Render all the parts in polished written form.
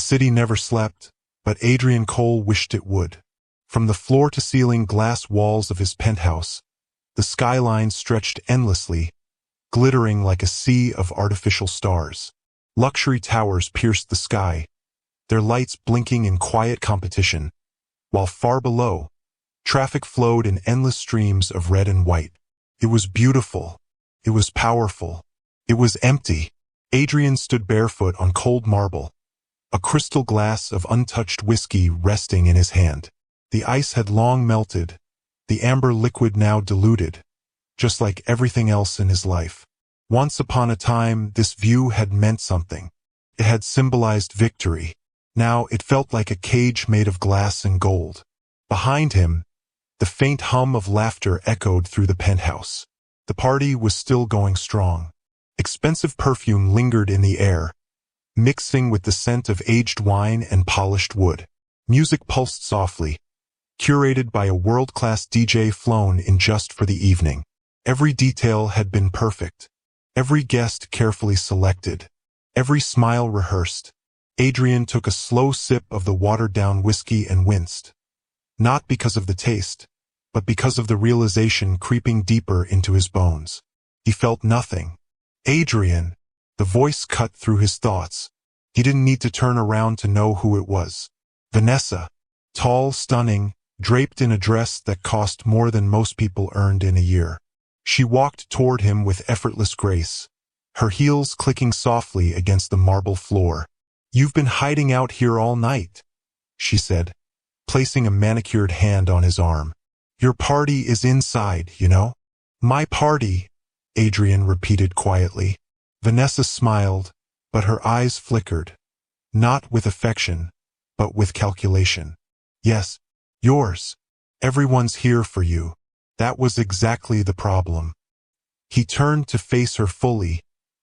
city never slept, but Adrian Cole wished it would. From the floor-to-ceiling glass walls of his penthouse, the skyline stretched endlessly, glittering like a sea of artificial stars. Luxury towers pierced the sky, their lights blinking in quiet competition, while far below, traffic flowed in endless streams of red and white. It was beautiful. It was powerful. It was empty. Adrian stood barefoot on cold marble, a crystal glass of untouched whiskey resting in his hand. The ice had long melted, the amber liquid now diluted, just like everything else in his life. Once upon a time, this view had meant something. It had symbolized victory. Now it felt like a cage made of glass and gold. Behind him, the faint hum of laughter echoed through the penthouse. The party was still going strong. Expensive perfume lingered in the air, mixing with the scent of aged wine and polished wood. Music pulsed softly, curated by a world-class DJ flown in just for the evening. Every detail had been perfect. Every guest carefully selected. Every smile rehearsed. Adrian took a slow sip of the watered-down whiskey and winced. Not because of the taste, but because of the realization creeping deeper into his bones. He felt nothing. Adrian, the voice cut through his thoughts. He didn't need to turn around to know who it was. Vanessa, tall, stunning, draped in a dress that cost more than most people earned in a year. She walked toward him with effortless grace, her heels clicking softly against the marble floor. "You've been hiding out here all night," she said, placing a manicured hand on his arm. "Your party is inside, you know." "My party," Adrian repeated quietly. Vanessa smiled, but her eyes flickered, not with affection, but with calculation. "Yes, yours. Everyone's here for you." That was exactly the problem. He turned to face her fully,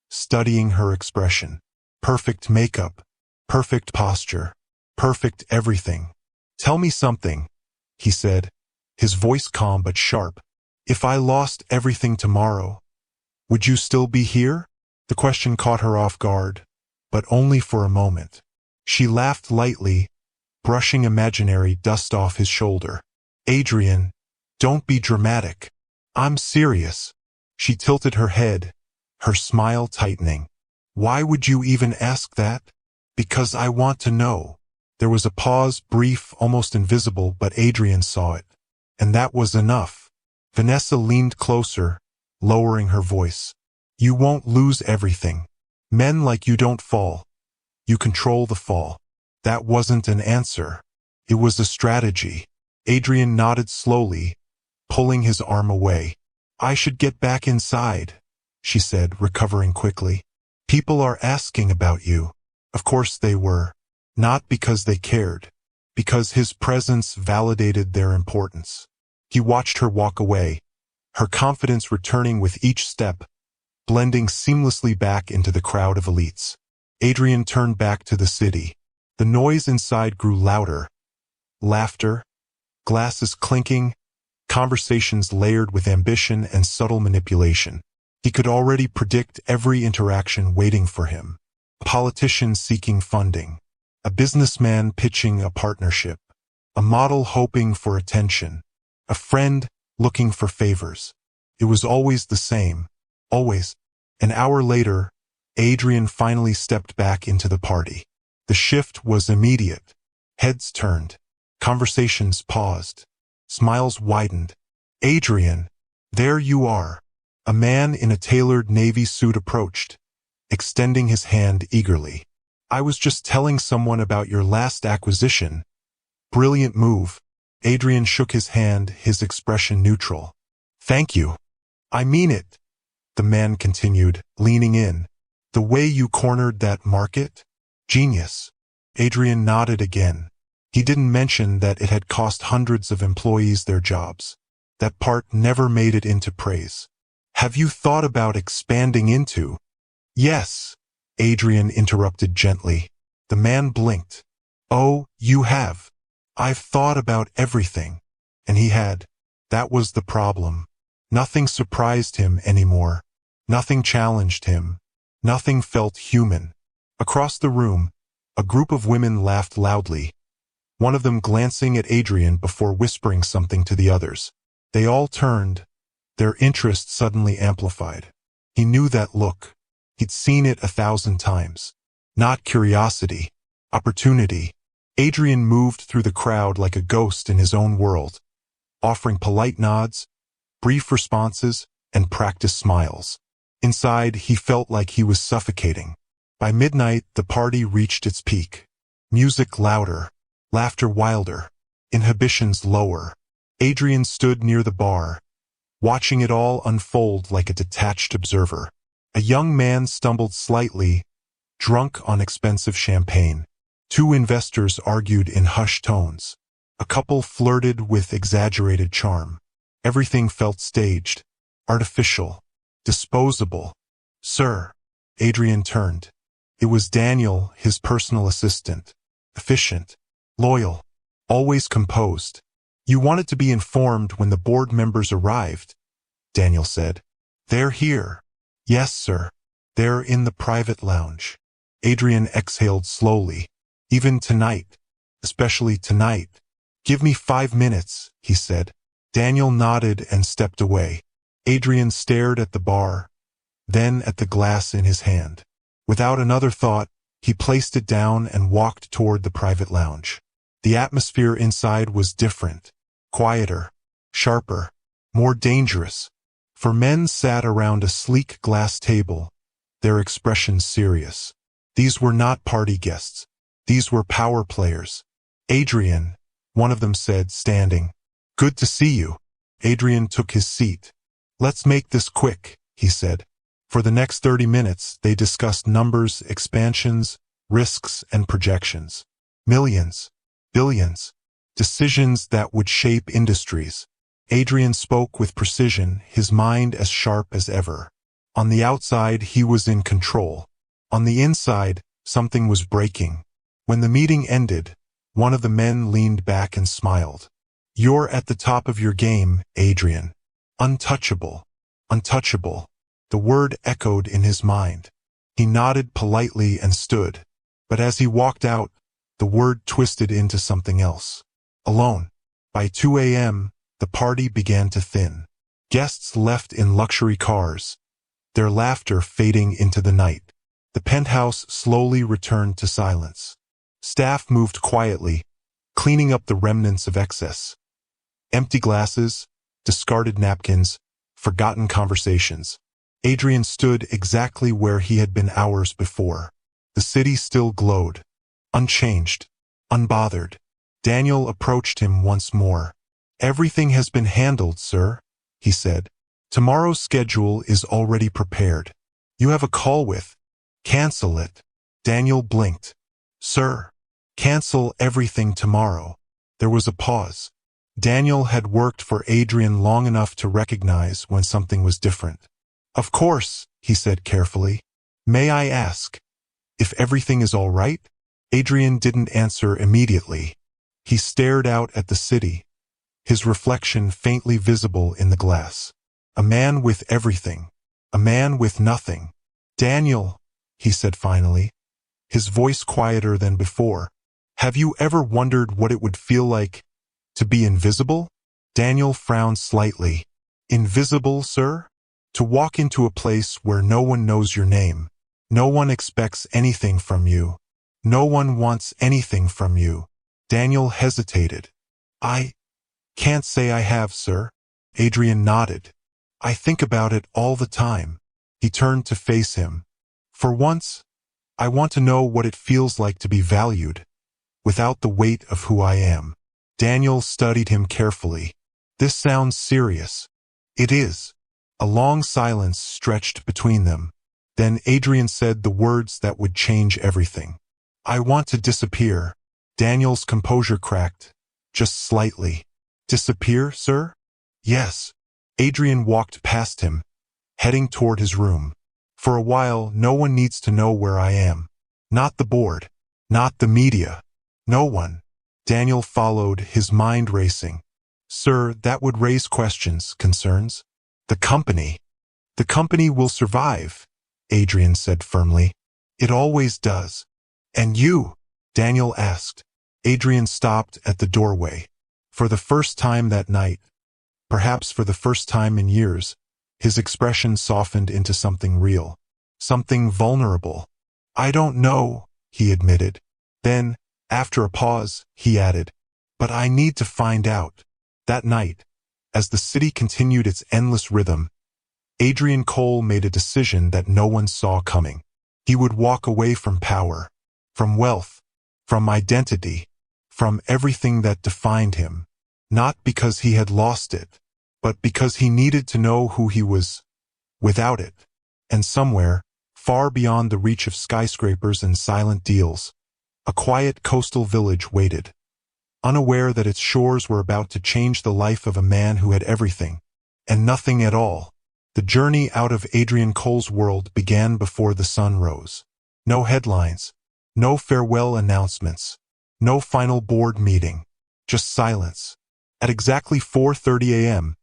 studying her expression. Perfect makeup, perfect posture, perfect everything. "Tell me something," he said, his voice calm but sharp. "If I lost everything tomorrow, would you still be here?" The question caught her off guard, but only for a moment. She laughed lightly, brushing imaginary dust off his shoulder. "Adrian, don't be dramatic. I'm serious." She tilted her head, her smile tightening. "Why would you even ask that?" "Because I want to know." There was a pause, brief, almost invisible, but Adrian saw it. And that was enough. Vanessa leaned closer, lowering her voice. "You won't lose everything. Men like you don't fall. You control the fall." That wasn't an answer. It was a strategy. Adrian nodded slowly, pulling his arm away. "I should get back inside," she said, recovering quickly. "People are asking about you." Of course they were. Not because they cared, because his presence validated their importance. He watched her walk away, her confidence returning with each step, blending seamlessly back into the crowd of elites. Adrian turned back to the city. The noise inside grew louder. Laughter, glasses clinking, conversations layered with ambition and subtle manipulation. He could already predict every interaction waiting for him. A politician seeking funding, a businessman pitching a partnership, a model hoping for attention, a friend looking for favors. It was always the same, always. An hour later, Adrian finally stepped back into the party. The shift was immediate. Heads turned, conversations paused, smiles widened. "Adrian, there you are." A man in a tailored navy suit approached, extending his hand eagerly. "I was just telling someone about your last acquisition." "Brilliant move." Adrian shook his hand, his expression neutral. "Thank you. I mean it," the man continued, leaning in. "The way you cornered that market? Genius." Adrian nodded again. He didn't mention that it had cost hundreds of employees their jobs. That part never made it into praise. "Have you thought about expanding into?" "Yes," Adrian interrupted gently. The man blinked. "Oh, you have." "I've thought about everything." And he had. That was the problem. Nothing surprised him anymore. Nothing challenged him. Nothing felt human. Across the room, A group of women laughed loudly, one of them glancing at Adrian before whispering something to the others. They all turned, their interest suddenly amplified. He knew that look. He'd seen it 1,000 times. Not curiosity, opportunity. Adrian moved through the crowd like a ghost in his own world, offering polite nods, brief responses, and practiced smiles. Inside, he felt like he was suffocating. By midnight, the party reached its peak. Music louder, laughter wilder, inhibitions lower. Adrian stood near the bar, watching it all unfold like a detached observer. A young man stumbled slightly, drunk on expensive champagne. Two investors argued in hushed tones. A couple flirted with exaggerated charm. Everything felt staged, artificial, disposable. "Sir," Adrian turned. It was Daniel, his personal assistant. Efficient, loyal, always composed. "You wanted to be informed when the board members arrived," Daniel said. "They're here." "Yes, sir. They're in the private lounge." Adrian exhaled slowly. "Even tonight. Especially tonight." "Give me 5 minutes," he said. Daniel nodded and stepped away. Adrian stared at the bar, then at the glass in his hand. Without another thought, he placed it down and walked toward the private lounge. The atmosphere inside was different, quieter, sharper, more dangerous. For men sat around a sleek glass table, their expressions serious. These were not party guests. These were power players. "Adrian," one of them said, standing. "Good to see you." Adrian took his seat. "Let's make this quick," he said. For the next 30 minutes, they discussed numbers, expansions, risks, and projections. Millions, billions, decisions that would shape industries. Adrian spoke with precision, his mind as sharp as ever. On the outside, he was in control. On the inside, something was breaking. When the meeting ended, one of the men leaned back and smiled. "You're at the top of your game, Adrian. Untouchable. Untouchable." The word echoed in his mind. He nodded politely and stood. But as he walked out, the word twisted into something else. Alone. By 2 a.m., the party began to thin. Guests left in luxury cars, their laughter fading into the night. The penthouse slowly returned to silence. Staff moved quietly, cleaning up the remnants of excess. Empty glasses, discarded napkins, forgotten conversations. Adrian stood exactly where he had been hours before. The city still glowed, unchanged, unbothered. Daniel approached him once more. "Everything has been handled, sir," he said. "Tomorrow's schedule is already prepared. You have a call with. Cancel it." Daniel blinked. "Sir, cancel everything tomorrow." There was a pause. Daniel had worked for Adrian long enough to recognize when something was different. "Of course," he said carefully. "May I ask if everything is all right?" Adrian didn't answer immediately. He stared out at the city, his reflection faintly visible in the glass. A man with everything, a man with nothing. "Daniel," he said finally, his voice quieter than before, "have you ever wondered what it would feel like to be invisible?" Daniel frowned slightly. "Invisible, sir?" "To walk into a place where no one knows your name. No one expects anything from you. No one wants anything from you." Daniel hesitated. "I can't say I have, sir." Adrian nodded. "I think about it all the time." He turned to face him. "For once, I want to know what it feels like to be valued, without the weight of who I am." Daniel studied him carefully. "This sounds serious." "It is." A long silence stretched between them. Then Adrian said the words that would change everything. "I want to disappear." Daniel's composure cracked, just slightly. "Disappear, sir?" "Yes." Adrian walked past him, heading toward his room. "For a while, no one needs to know where I am. Not the board. Not the media. No one." Daniel followed, his mind racing. "Sir, that would raise questions, concerns." "The company. The company will survive," Adrian said firmly. "It always does. And you." Daniel asked. Adrian stopped at the doorway. For the first time that night, perhaps for the first time in years, his expression softened into something real, something vulnerable. I don't know, he admitted. Then, after a pause, he added, but I need to find out. That night, as the city continued its endless rhythm, Adrian Cole made a decision that no one saw coming. He would walk away from power, from wealth, from identity, from everything that defined him, not because he had lost it, but because he needed to know who he was without it. And somewhere, far beyond the reach of skyscrapers and silent deals, a quiet coastal village waited, unaware that its shores were about to change the life of a man who had everything, and nothing at all. The journey out of Adrian Cole's world began before the sun rose. No headlines, no farewell announcements, no final board meeting, just silence. At exactly 4:30 a.m.,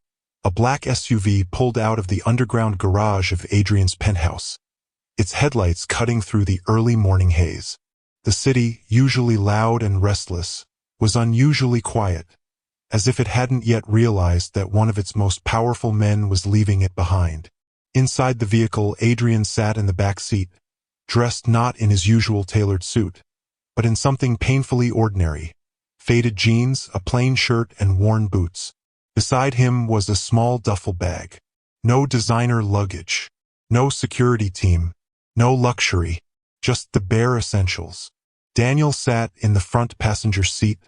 a black SUV pulled out of the underground garage of Adrian's penthouse, its headlights cutting through the early morning haze. The city, usually loud and restless, was unusually quiet, as if it hadn't yet realized that one of its most powerful men was leaving it behind. Inside the vehicle, Adrian sat in the back seat, dressed not in his usual tailored suit, but in something painfully ordinary: faded jeans, a plain shirt, and worn boots. Beside him was a small duffel bag. No designer luggage, no security team, no luxury, just the bare essentials. Daniel sat in the front passenger seat,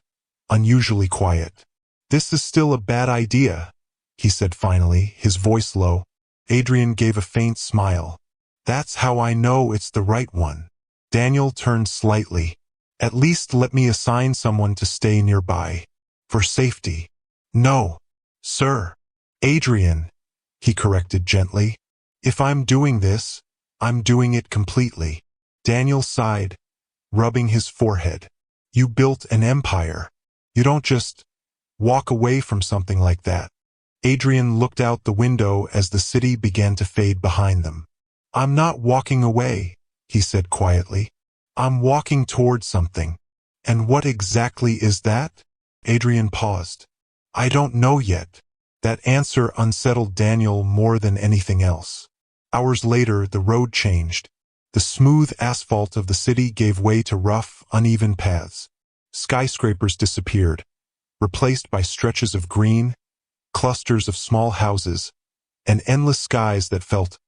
unusually quiet. This is still a bad idea, he said finally, his voice low. Adrian gave a faint smile. That's how I know it's the right one. Daniel turned slightly. At least let me assign someone to stay nearby. For safety. No, sir. Adrian, he corrected gently. If I'm doing this, I'm doing it completely. Daniel sighed, rubbing his forehead. You built an empire. You don't just walk away from something like that. Adrian looked out the window as the city began to fade behind them. I'm not walking away, he said quietly. I'm walking toward something. And what exactly is that? Adrian paused. I don't know yet. That answer unsettled Daniel more than anything else. Hours later, the road changed. The smooth asphalt of the city gave way to rough, uneven paths. Skyscrapers disappeared, replaced by stretches of green, clusters of small houses, and endless skies that felt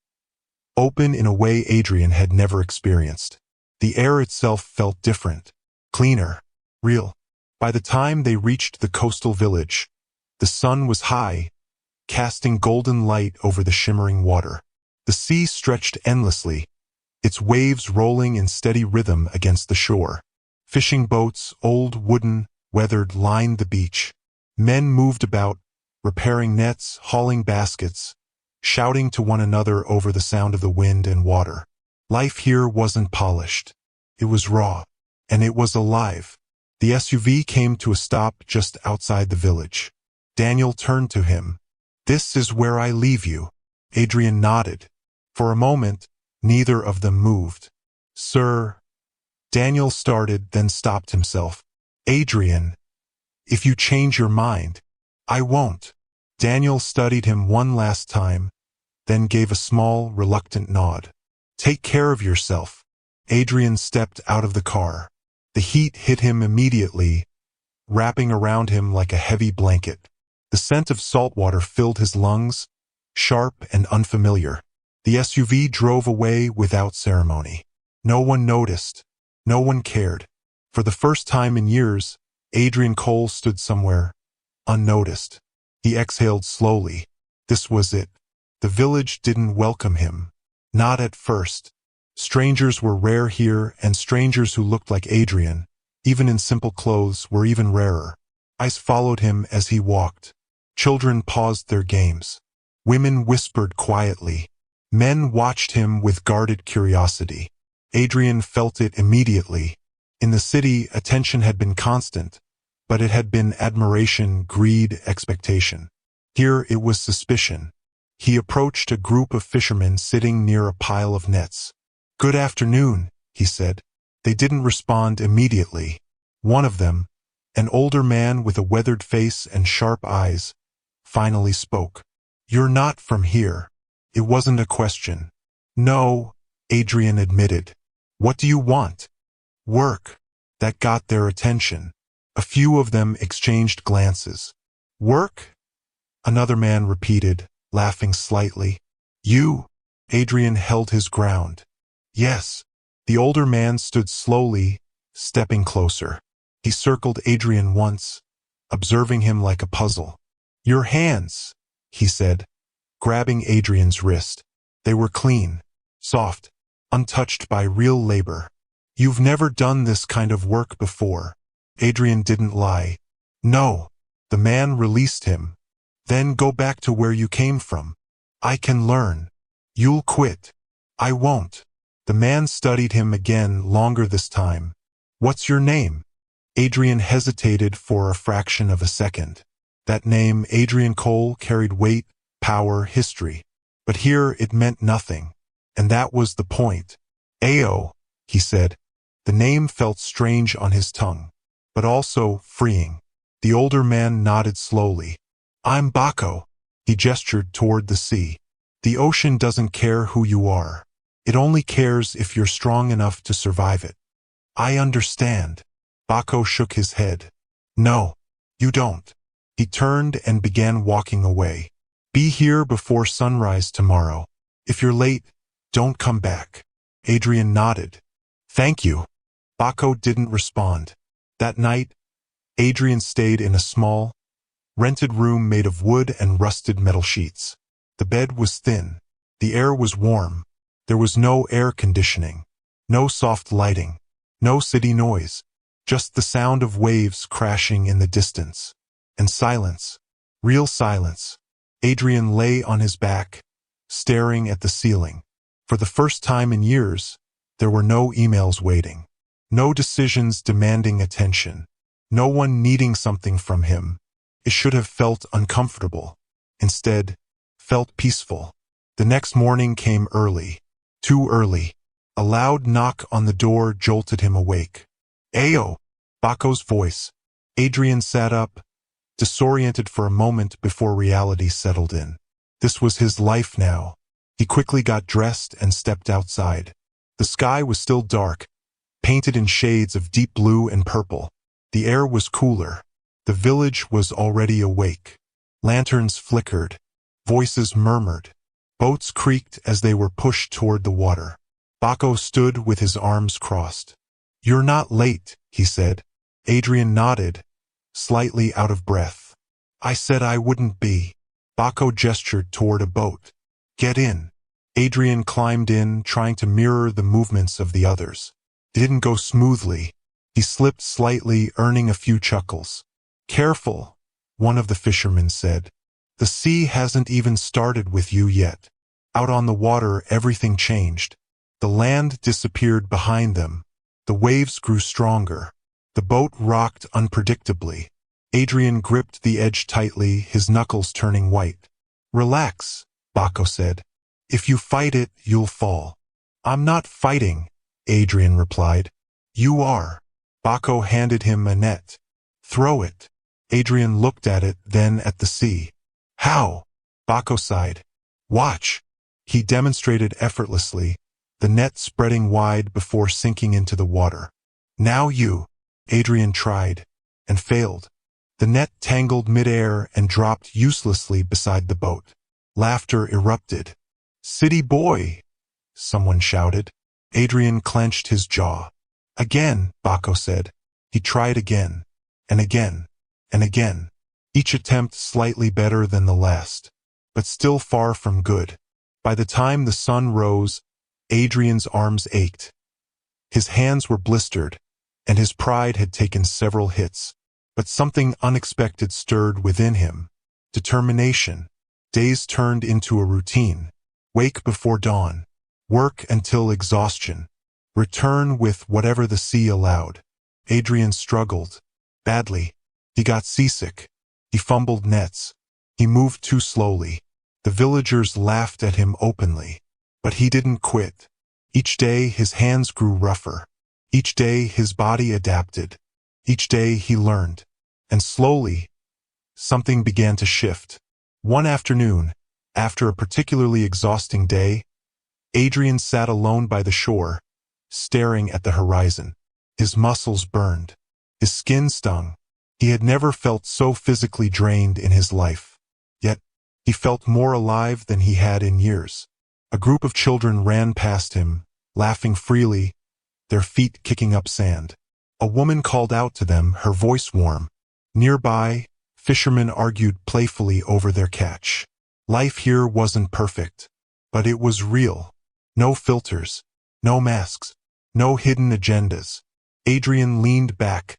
open in a way Adrian had never experienced. The air itself felt different, cleaner, real. By the time they reached the coastal village, the sun was high, casting golden light over the shimmering water. The sea stretched endlessly, its waves rolling in steady rhythm against the shore. Fishing boats, old, wooden, weathered, lined the beach. Men moved about, repairing nets, hauling baskets, shouting to one another over the sound of the wind and water. Life here wasn't polished. It was raw, and it was alive. The SUV came to a stop just outside the village. Daniel turned to him. This is where I leave you. Adrian nodded. For a moment, neither of them moved. Sir, Daniel started, then stopped himself. Adrian, if you change your mind, I won't. Daniel studied him one last time, then gave a small, reluctant nod. Take care of yourself. Adrian stepped out of the car. The heat hit him immediately, wrapping around him like a heavy blanket. The scent of salt water filled his lungs, sharp and unfamiliar. The SUV drove away without ceremony. No one noticed. No one cared. For the first time in years, Adrian Cole stood somewhere, unnoticed. He exhaled slowly. This was it. The village didn't welcome him. Not at first. Strangers were rare here, and strangers who looked like Adrian, even in simple clothes, were even rarer. Eyes followed him as he walked. Children paused their games. Women whispered quietly. Men watched him with guarded curiosity. Adrian felt it immediately. In the city, attention had been constant, but it had been admiration, greed, expectation. Here it was suspicion. He approached a group of fishermen sitting near a pile of nets. Good afternoon, he said. They didn't respond immediately. One of them, an older man with a weathered face and sharp eyes, finally spoke. "You're not from here." It wasn't a question. "No," Adrian admitted. "What do you want?" "Work." That got their attention. A few of them exchanged glances. "Work?" Another man repeated, laughing slightly. "You?" Adrian held his ground. "Yes." The older man stood slowly, stepping closer. He circled Adrian once, observing him like a puzzle. "Your hands," he said, grabbing Adrian's wrist. They were clean, soft, untouched by real labor. "You've never done this kind of work before." Adrian didn't lie. "No." The man released him. "Then go back to where you came from. I can learn." "You'll quit." "I won't." The man studied him again, longer this time. "What's your name?" Adrian hesitated for a fraction of a second. That name, Adrian Cole, carried weight, power, history. But here it meant nothing. And that was the point. "Ao," he said. The name felt strange on his tongue, but also freeing. The older man nodded slowly. "I'm Bako." He gestured toward the sea. "The ocean doesn't care who you are. It only cares if you're strong enough to survive it." "I understand." Bako shook his head. "No, you don't." He turned and began walking away. "Be here before sunrise tomorrow. If you're late, don't come back." Adrian nodded. "Thank you." Bako didn't respond. That night, Adrian stayed in a small, rented room made of wood and rusted metal sheets. The bed was thin. The air was warm. There was no air conditioning, no soft lighting, no city noise, just the sound of waves crashing in the distance. And silence, real silence. Adrian lay on his back, staring at the ceiling. For the first time in years, there were no emails waiting, no decisions demanding attention, no one needing something from him. It should have felt uncomfortable. Instead, felt peaceful. The next morning came early. Too early. A loud knock on the door jolted him awake. "Ao!" Bako's voice. Adrian sat up, disoriented for a moment before reality settled in. This was his life now. He quickly got dressed and stepped outside. The sky was still dark, painted in shades of deep blue and purple. The air was cooler. The village was already awake. Lanterns flickered. Voices murmured. Boats creaked as they were pushed toward the water. Bako stood with his arms crossed. "You're not late," he said. Adrian nodded, slightly out of breath. "I said I wouldn't be." Bako gestured toward a boat. "Get in." Adrian climbed in, trying to mirror the movements of the others. It didn't go smoothly. He slipped slightly, earning a few chuckles. "Careful," one of the fishermen said. "The sea hasn't even started with you yet." Out on the water, everything changed. The land disappeared behind them. The waves grew stronger. The boat rocked unpredictably. Adrian gripped the edge tightly, his knuckles turning white. "Relax," Bako said. "If you fight it, you'll fall." "I'm not fighting," Adrian replied. "You are." Bako handed him a net. "Throw it." Adrian looked at it, then at the sea. "How?" Bako sighed. "Watch." He demonstrated effortlessly, the net spreading wide before sinking into the water. "Now you." Adrian tried, and failed. The net tangled midair and dropped uselessly beside the boat. Laughter erupted. "City boy!" someone shouted. Adrian clenched his jaw. "Again," Bako said. He tried again, and again, and again. Each attempt slightly better than the last, but still far from good. By the time the sun rose, Adrian's arms ached. His hands were blistered, and his pride had taken several hits. But something unexpected stirred within him. Determination. Days turned into a routine. Wake before dawn. Work until exhaustion. Return with whatever the sea allowed. Adrian struggled. Badly. He got seasick. He fumbled nets. He moved too slowly. The villagers laughed at him openly. But he didn't quit. Each day his hands grew rougher. Each day his body adapted. Each day he learned. And slowly, something began to shift. One afternoon, after a particularly exhausting day, Adrian sat alone by the shore, staring at the horizon. His muscles burned. His skin stung. He had never felt so physically drained in his life. Yet, he felt more alive than he had in years. A group of children ran past him, laughing freely, their feet kicking up sand. A woman called out to them, her voice warm. Nearby, fishermen argued playfully over their catch. Life here wasn't perfect, but it was real. No filters, no masks, no hidden agendas. Adrian leaned back,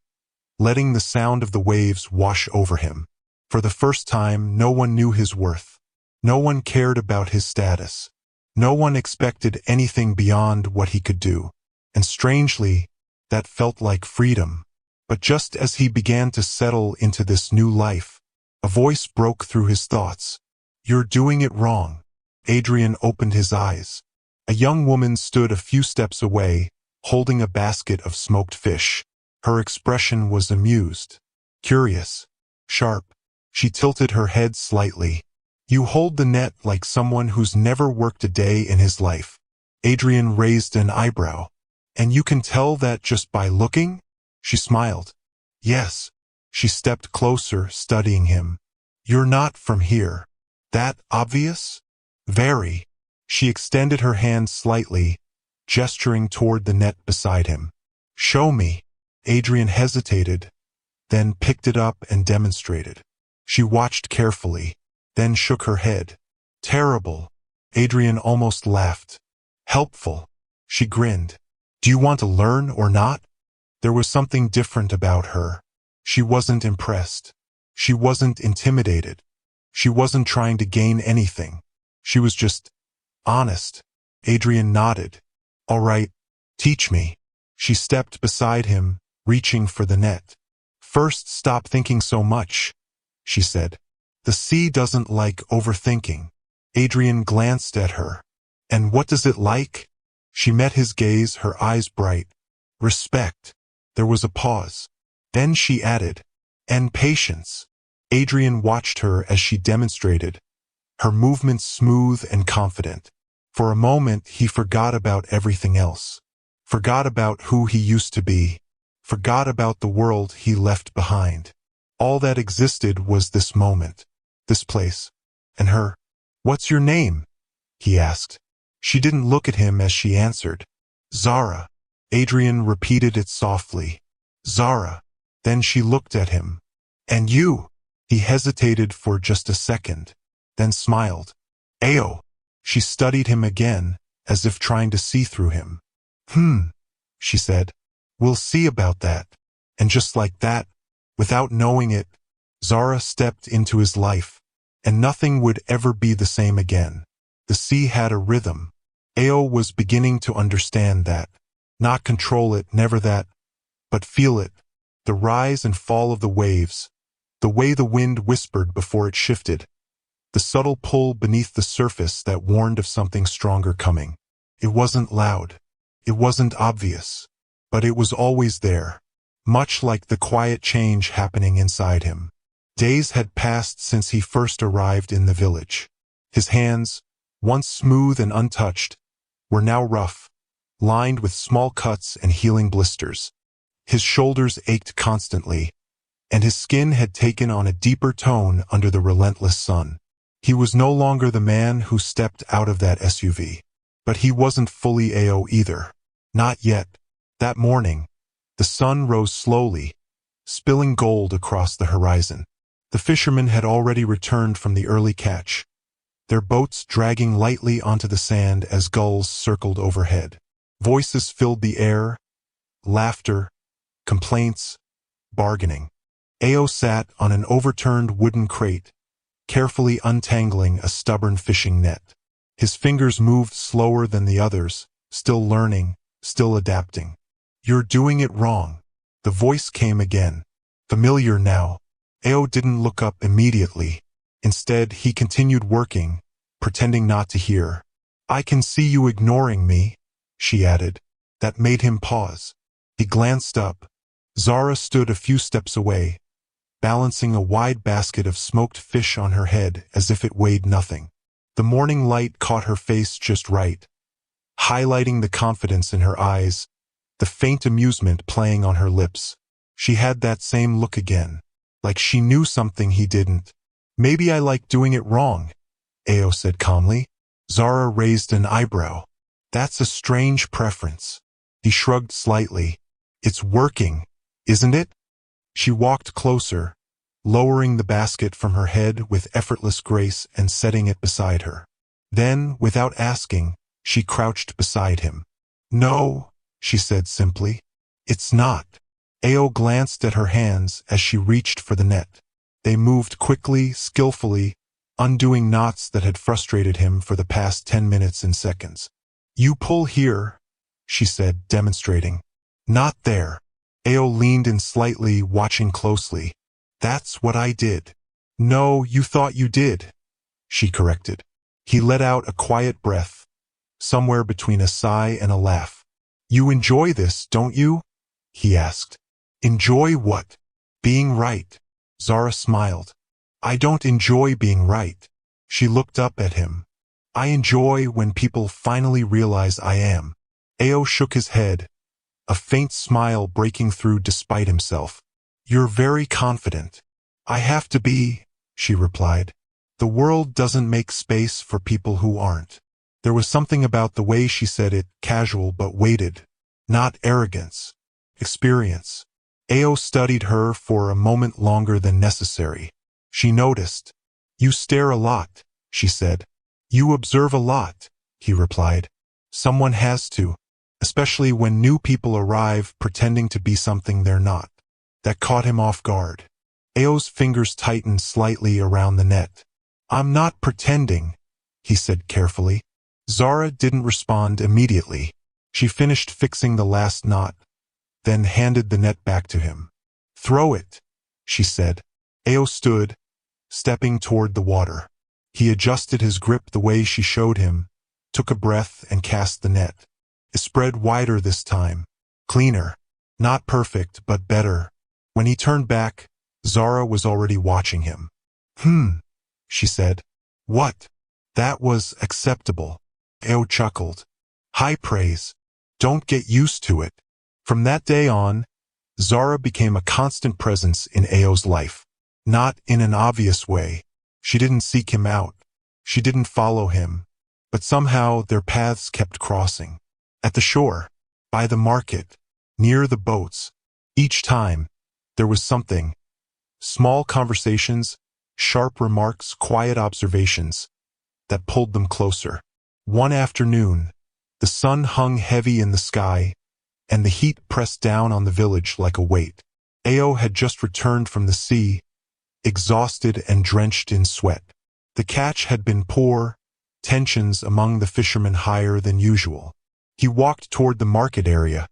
letting the sound of the waves wash over him. For the first time, no one knew his worth. No one cared about his status. No one expected anything beyond what he could do. And strangely, that felt like freedom. But just as he began to settle into this new life, a voice broke through his thoughts. "You're doing it wrong." Adrian opened his eyes. A young woman stood a few steps away, holding a basket of smoked fish. Her expression was amused, curious, sharp. She tilted her head slightly. "You hold the net like someone who's never worked a day in his life." Adrian raised an eyebrow. "And you can tell that just by looking?" She smiled. "Yes." She stepped closer, studying him. "You're not from here." "That obvious?" "Very." She extended her hand slightly, gesturing toward the net beside him. "Show me." Adrian hesitated, then picked it up and demonstrated. She watched carefully, then shook her head. "Terrible." Adrian almost laughed. "Helpful." She grinned. "Do you want to learn or not?" There was something different about her. She wasn't impressed. She wasn't intimidated. She wasn't trying to gain anything. She was just honest. Adrian nodded. "All right, teach me." She stepped beside him, reaching for the net. "First, stop thinking so much," she said. "The sea doesn't like overthinking." Adrian glanced at her. "And what does it like?" She met his gaze, her eyes bright. "Respect." There was a pause. Then she added, "And patience." Adrian watched her as she demonstrated, her movements smooth and confident. For a moment, he forgot about everything else. Forgot about who he used to be. Forgot about the world he left behind. All that existed was this moment, this place, and her. "What's your name?" he asked. She didn't look at him as she answered. "Zara." Adrian repeated it softly. "Zara." Then she looked at him. "And you?" He hesitated for just a second, then smiled. "Ao." She studied him again, as if trying to see through him. She said. "We'll see about that." And just like that, without knowing it, Zara stepped into his life, and nothing would ever be the same again. The sea had a rhythm. Ao was beginning to understand that. Not control it, never that, but feel it. The rise and fall of the waves, the way the wind whispered before it shifted, the subtle pull beneath the surface that warned of something stronger coming. It wasn't loud. It wasn't obvious. But it was always there, much like the quiet change happening inside him. Days had passed since he first arrived in the village. His hands, once smooth and untouched, were now rough, lined with small cuts and healing blisters. His shoulders ached constantly, and his skin had taken on a deeper tone under the relentless sun. He was no longer the man who stepped out of that SUV. But he wasn't fully Ao either. Not yet. That morning, the sun rose slowly, spilling gold across the horizon. The fishermen had already returned from the early catch, their boats dragging lightly onto the sand as gulls circled overhead. Voices filled the air, laughter, complaints, bargaining. Ao sat on an overturned wooden crate, carefully untangling a stubborn fishing net. His fingers moved slower than the others, still learning, still adapting. "You're doing it wrong." The voice came again, familiar now. Ao didn't look up immediately. Instead, he continued working, pretending not to hear. "I can see you ignoring me," she added. That made him pause. He glanced up. Zara stood a few steps away, balancing a wide basket of smoked fish on her head as if it weighed nothing. The morning light caught her face just right, highlighting the confidence in her eyes, the faint amusement playing on her lips. She had that same look again, like she knew something he didn't. "Maybe I like doing it wrong," Ao said calmly. Zara raised an eyebrow. "That's a strange preference." He shrugged slightly. "It's working, isn't it?" She walked closer, lowering the basket from her head with effortless grace and setting it beside her. Then, without asking, she crouched beside him. "No," she said simply. "It's not." Ao glanced at her hands as she reached for the net. They moved quickly, skillfully, undoing knots that had frustrated him for the past 10 minutes and seconds. "You pull here," she said, demonstrating. "Not there." Ao leaned in slightly, watching closely. "That's what I did." "No, you thought you did," she corrected. He let out a quiet breath, somewhere between a sigh and a laugh. "You enjoy this, don't you?" he asked. "Enjoy what?" "Being right." Zara smiled. "I don't enjoy being right." She looked up at him. "I enjoy when people finally realize I am." Ao shook his head, a faint smile breaking through despite himself. "You're very confident." "I have to be," she replied. "The world doesn't make space for people who aren't." There was something about the way she said it, casual but weighted. Not arrogance. Experience. Ao studied her for a moment longer than necessary. She noticed. "You stare a lot," she said. "You observe a lot," he replied. "Someone has to, especially when new people arrive pretending to be something they're not." That caught him off guard. Ao's fingers tightened slightly around the net. "I'm not pretending," he said carefully. Zara didn't respond immediately. She finished fixing the last knot, then handed the net back to him. "Throw it," she said. Ao stood, stepping toward the water. He adjusted his grip the way she showed him, took a breath and cast the net. It spread wider this time, cleaner. Not perfect, but better. When he turned back, Zara was already watching him. She said. "What?" "That was acceptable." Ao chuckled. "High praise. Don't get used to it." From that day on, Zara became a constant presence in Ao's life. Not in an obvious way. She didn't seek him out. She didn't follow him. But somehow their paths kept crossing. At the shore, by the market, near the boats. Each time, there was something. Small conversations, sharp remarks, quiet observations that pulled them closer. One afternoon, the sun hung heavy in the sky, and the heat pressed down on the village like a weight. Ao had just returned from the sea, exhausted and drenched in sweat. The catch had been poor, tensions among the fishermen higher than usual. He walked toward the market area,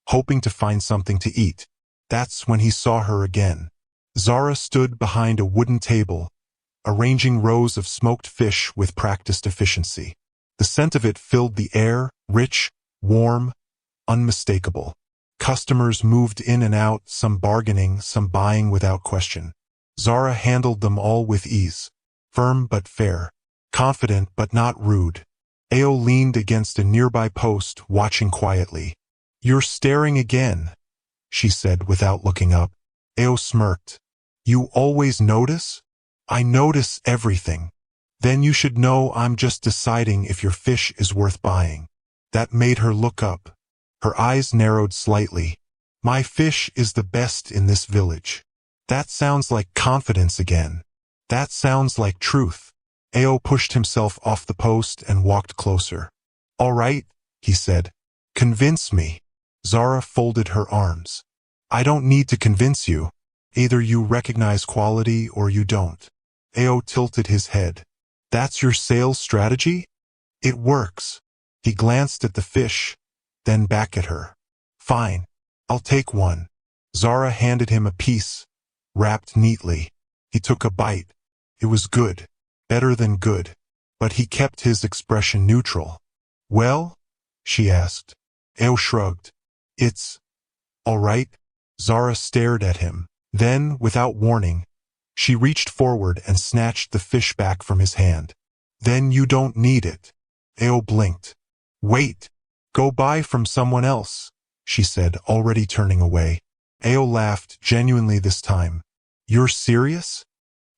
hoping to find something to eat. That's when he saw her again. Zara stood behind a wooden table, arranging rows of smoked fish with practiced efficiency. The scent of it filled the air, rich, warm, unmistakable. Customers moved in and out, some bargaining, some buying without question. Zara handled them all with ease. Firm but fair. Confident but not rude. Ao leaned against a nearby post, watching quietly. "You're staring again," she said without looking up. Ao smirked. "You always notice?" "I notice everything." "Then you should know I'm just deciding if your fish is worth buying." That made her look up. Her eyes narrowed slightly. "My fish is the best in this village." That sounds like confidence again. That sounds like truth. Ao pushed himself off the post and walked closer. "All right," he said. "Convince me." Zara folded her arms. "I don't need to convince you. Either you recognize quality or you don't." Ao tilted his head. "That's your sales strategy?" "It works." He glanced at the fish, then back at her. "Fine. I'll take one." Zara handed him a piece, wrapped neatly. He took a bite. It was good. Better than good. But he kept his expression neutral. "Well?" she asked. Ao shrugged. "It's All right? Zara stared at him. Then, without warning, she reached forward and snatched the fish back from his hand. Then you don't need it. Ao blinked. Wait. Go buy from someone else, she said, already turning away. Ao laughed, genuinely this time. You're serious?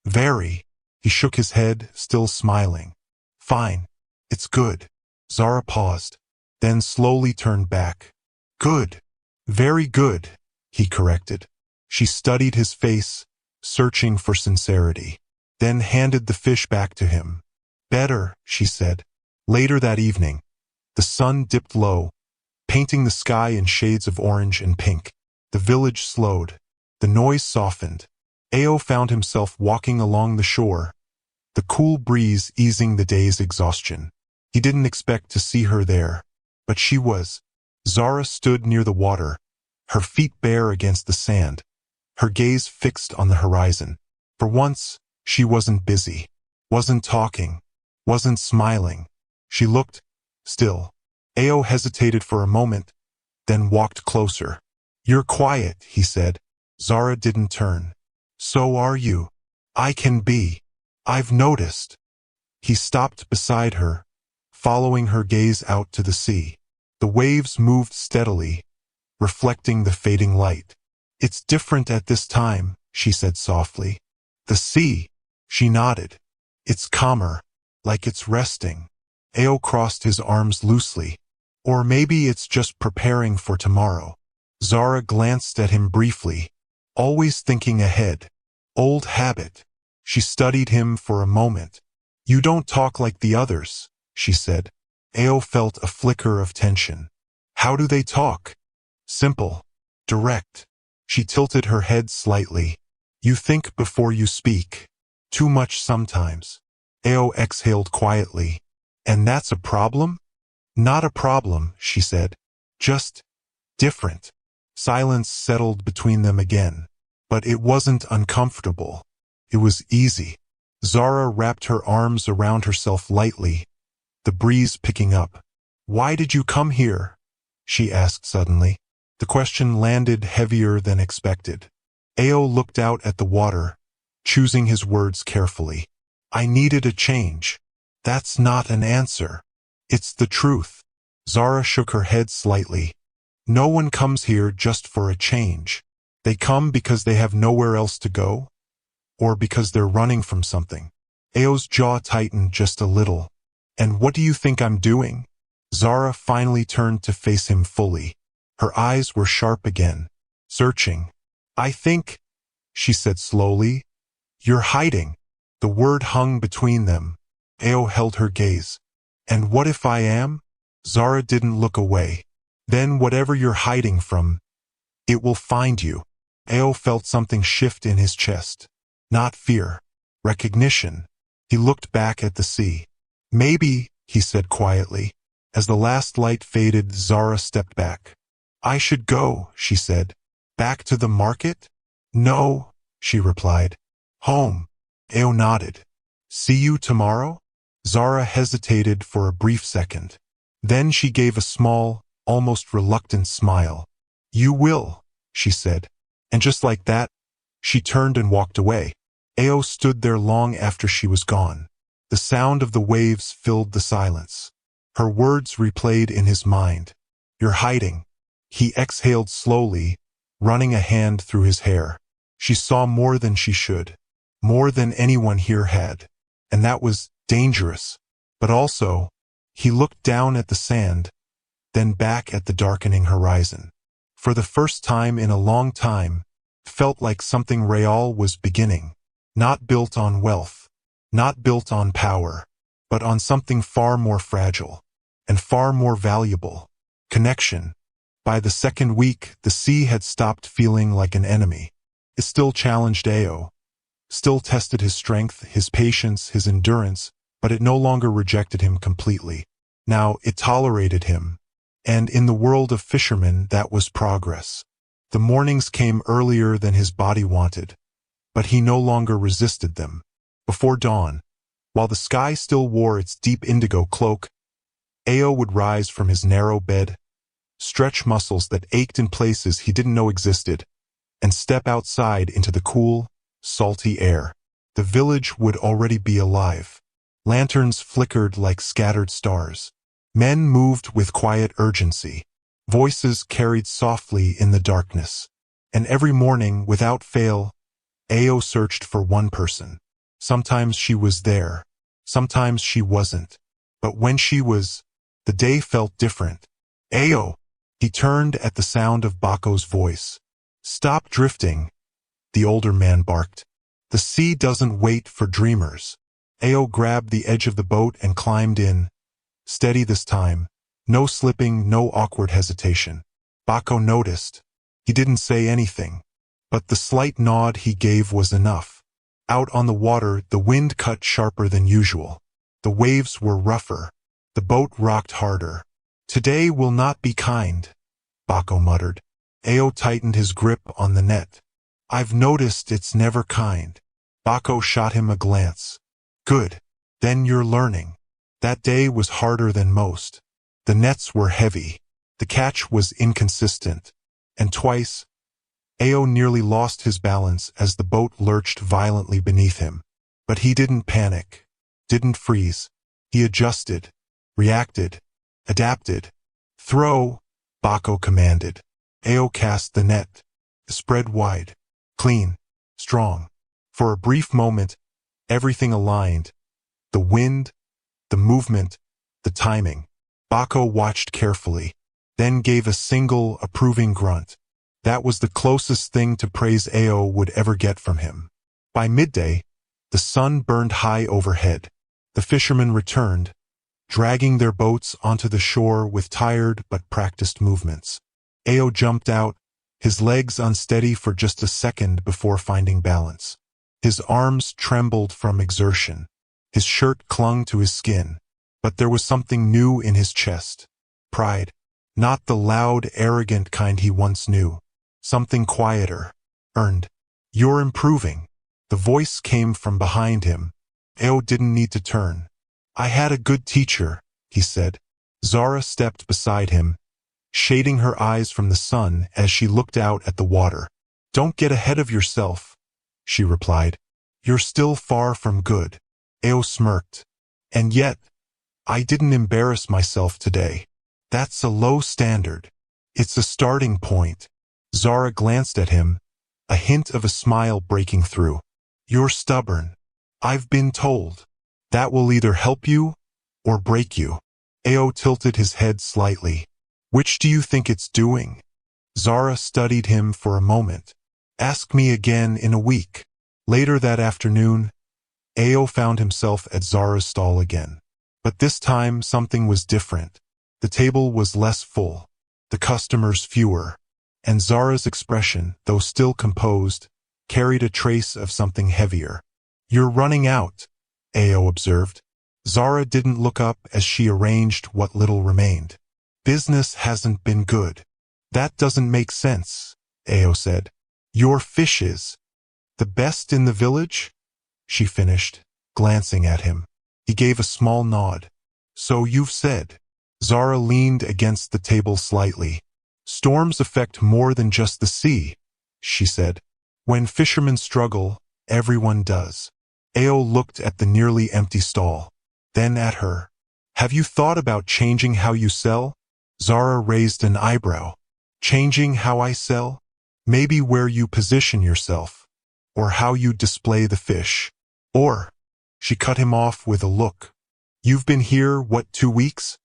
Very. He shook his head, still smiling. Fine. It's good. Zara paused, then slowly turned back. Good. Very good, he corrected. She studied his face, searching for sincerity, then handed the fish back to him. Better, she said. Later that evening, the sun dipped low, painting the sky in shades of orange and pink. The village slowed. The noise softened. Ao found himself walking along the shore, the cool breeze easing the day's exhaustion. He didn't expect to see her there, but she was. Zara stood near the water, her feet bare against the sand, her gaze fixed on the horizon. For once, she wasn't busy, wasn't talking, wasn't smiling. She looked still. Ao hesitated for a moment, then walked closer. You're quiet, he said. Zara didn't turn. So are you. I can be. I've noticed. He stopped beside her, following her gaze out to the sea. The waves moved steadily, reflecting the fading light. It's different at this time, she said softly. The sea, she nodded. It's calmer, like it's resting. Ao crossed his arms loosely. Or maybe it's just preparing for tomorrow. Zara glanced at him briefly, always thinking ahead. Old habit. She studied him for a moment. You don't talk like the others, she said. Ao felt a flicker of tension. How do they talk? Simple. Direct. She tilted her head slightly. You think before you speak. Too much sometimes. Ao exhaled quietly. And that's a problem? Not a problem, she said. Just different. Silence settled between them again. But it wasn't uncomfortable. It was easy. Zara wrapped her arms around herself lightly, the breeze picking up. Why did you come here? She asked suddenly. The question landed heavier than expected. Ao looked out at the water, choosing his words carefully. I needed a change. That's not an answer. It's the truth. Zara shook her head slightly. No one comes here just for a change. They come because they have nowhere else to go, or because they're running from something. Ao's jaw tightened just a little. And what do you think I'm doing? Zara finally turned to face him fully. Her eyes were sharp again, searching. I think, she said slowly, you're hiding. The word hung between them. Ao held her gaze. And what if I am? Zara didn't look away. Then whatever you're hiding from, it will find you. Ao felt something shift in his chest. Not fear. Recognition. He looked back at the sea. Maybe, he said quietly. As the last light faded, Zara stepped back. I should go, she said. Back to the market? No, she replied. Home. Ao nodded. See you tomorrow? Zara hesitated for a brief second. Then she gave a small, almost reluctant smile. You will, she said. And just like that, she turned and walked away. Ao stood there long after she was gone. The sound of the waves filled the silence. Her words replayed in his mind. You're hiding. He exhaled slowly, running a hand through his hair. She saw more than she should, more than anyone here had. And that was dangerous. But also, he looked down at the sand, then back at the darkening horizon. For the first time in a long time, felt like something real was beginning. Not built on wealth, not built on power, but on something far more fragile and far more valuable. Connection. By the second week, the sea had stopped feeling like an enemy. It still challenged Ao, still tested his strength, his patience, his endurance, but it no longer rejected him completely. Now it tolerated him. And in the world of Fisherman, that was progress. The mornings came earlier than his body wanted, but he no longer resisted them. Before dawn, while the sky still wore its deep indigo cloak, Ao would rise from his narrow bed, stretch muscles that ached in places he didn't know existed, and step outside into the cool, salty air. The village would already be alive. Lanterns flickered like scattered stars. Men moved with quiet urgency. Voices carried softly in the darkness. And every morning, without fail, Ao searched for one person. Sometimes she was there. Sometimes she wasn't. But when she was, the day felt different. Ao! He turned at the sound of Bako's voice. Stop drifting, the older man barked. The sea doesn't wait for dreamers. Ao grabbed the edge of the boat and climbed in. Steady this time. No slipping, no awkward hesitation. Bako noticed. He didn't say anything. But the slight nod he gave was enough. Out on the water, the wind cut sharper than usual. The waves were rougher. The boat rocked harder. Today will not be kind, Bako muttered. Ao tightened his grip on the net. I've noticed it's never kind. Bako shot him a glance. Good. Then you're learning. That day was harder than most. The nets were heavy. The catch was inconsistent. And twice, Ao nearly lost his balance as the boat lurched violently beneath him. But he didn't panic. Didn't freeze. He adjusted. Reacted. Adapted. Throw, Bako commanded. Ao cast the net. Spread wide. Clean. Strong. For a brief moment, everything aligned. The wind, the movement, the timing. Bako watched carefully, then gave a single, approving grunt. That was the closest thing to praise Ao would ever get from him. By midday, the sun burned high overhead. The fishermen returned, dragging their boats onto the shore with tired but practiced movements. Ao jumped out, his legs unsteady for just a second before finding balance. His arms trembled from exertion. His shirt clung to his skin. But there was something new in his chest. Pride. Not the loud, arrogant kind he once knew. Something quieter. Earned. You're improving. The voice came from behind him. Ao didn't need to turn. I had a good teacher, he said. Zara stepped beside him, shading her eyes from the sun as she looked out at the water. Don't get ahead of yourself, she replied. You're still far from good. Ao smirked. And yet, I didn't embarrass myself today. That's a low standard. It's a starting point. Zara glanced at him, a hint of a smile breaking through. You're stubborn. I've been told. That will either help you or break you. Ao tilted his head slightly. Which do you think it's doing? Zara studied him for a moment. Ask me again in a week. Later that afternoon, Ao found himself at Zara's stall again. But this time something was different. The table was less full, the customers fewer, and Zara's expression, though still composed, carried a trace of something heavier. You're running out, Ao observed. Zara didn't look up as she arranged what little remained. Business hasn't been good. That doesn't make sense, Ao said. Your fish is the best in the village? She finished, glancing at him. He gave a small nod. So you've said. Zara leaned against the table slightly. Storms affect more than just the sea, she said. When fishermen struggle, everyone does. Ao looked at the nearly empty stall, then at her. Have you thought about changing how you sell? Zara raised an eyebrow. Changing how I sell? Maybe where you position yourself, or how you display the fish. Or, she cut him off with a look. You've been here, what, 2 weeks?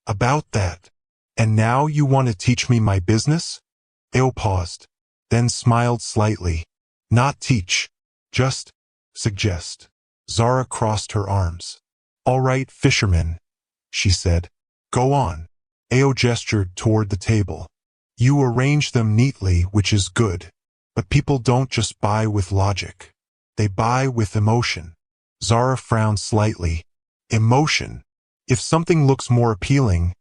About that. And now you want to teach me my business? Ao paused, then smiled slightly. Not teach, just suggest. Zara crossed her arms. All right, fisherman, she said. Go on. Ao gestured toward the table. You arrange them neatly, which is good. But people don't just buy with logic. They buy with emotion. Zara frowned slightly. Emotion. If something looks more appealing,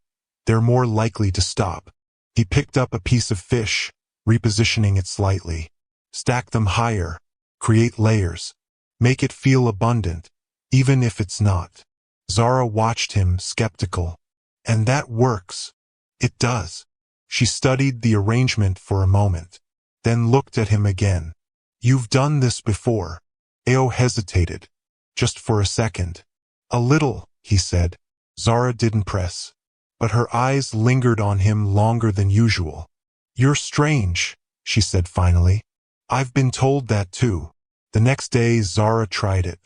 they're more likely to stop. He picked up a piece of fish, repositioning it slightly. Stack them higher. Create layers. Make it feel abundant, even if it's not. Zara watched him, skeptical. And that works. It does. She studied the arrangement for a moment, then looked at him again. You've done this before. Ao hesitated, just for a second. A little, he said. Zara didn't press, but her eyes lingered on him longer than usual. You're strange, she said finally. I've been told that too. The next day Zara tried it.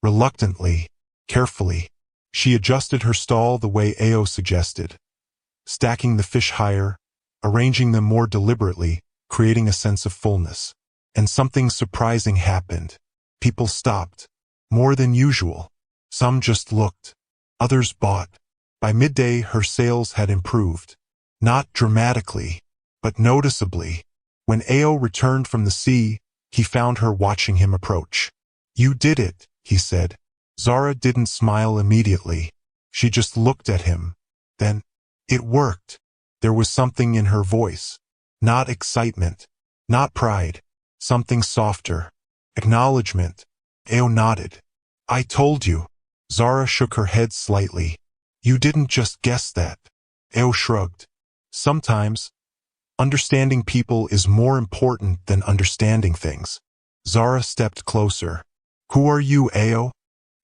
Reluctantly, carefully. She adjusted her stall the way Ao suggested, stacking the fish higher, arranging them more deliberately, creating a sense of fullness. And something surprising happened. People stopped. More than usual. Some just looked. Others bought. By midday her sales had improved. Not dramatically, but noticeably. When Ao returned from the sea, he found her watching him approach. You did it, he said. Zara didn't smile immediately. She just looked at him. Then, it worked. There was something in her voice. Not excitement. Not pride. Something softer. Acknowledgement. Ao nodded. I told you. Zara shook her head slightly. You didn't just guess that. Ao shrugged. Sometimes, understanding people is more important than understanding things. Zara stepped closer. Who are you, Ao?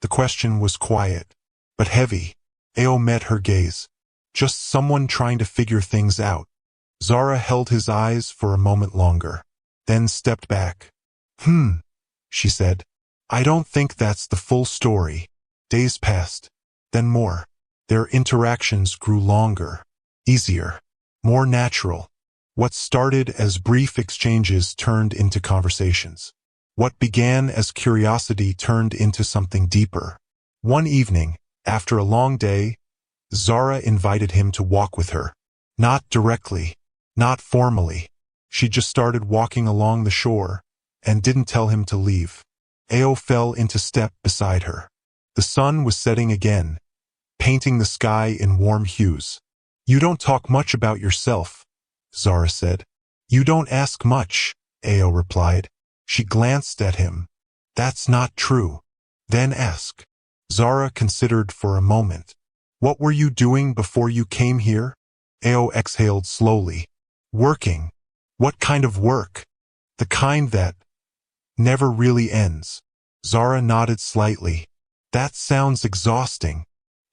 The question was quiet, but heavy. Ao met her gaze. Just someone trying to figure things out. Zara held his eyes for a moment longer, then stepped back. She said. I don't think that's the full story. Days passed, then more. Their interactions grew longer, easier, more natural. What started as brief exchanges turned into conversations. What began as curiosity turned into something deeper. One evening, after a long day, Zara invited him to walk with her. Not directly, not formally. She just started walking along the shore and didn't tell him to leave. Ao fell into step beside her. The sun was setting again, painting the sky in warm hues. You don't talk much about yourself, Zara said. You don't ask much, Ao replied. She glanced at him. That's not true. Then ask. Zara considered for a moment. What were you doing before you came here? Ao exhaled slowly. Working. What kind of work? The kind that never really ends. Zara nodded slightly. That sounds exhausting.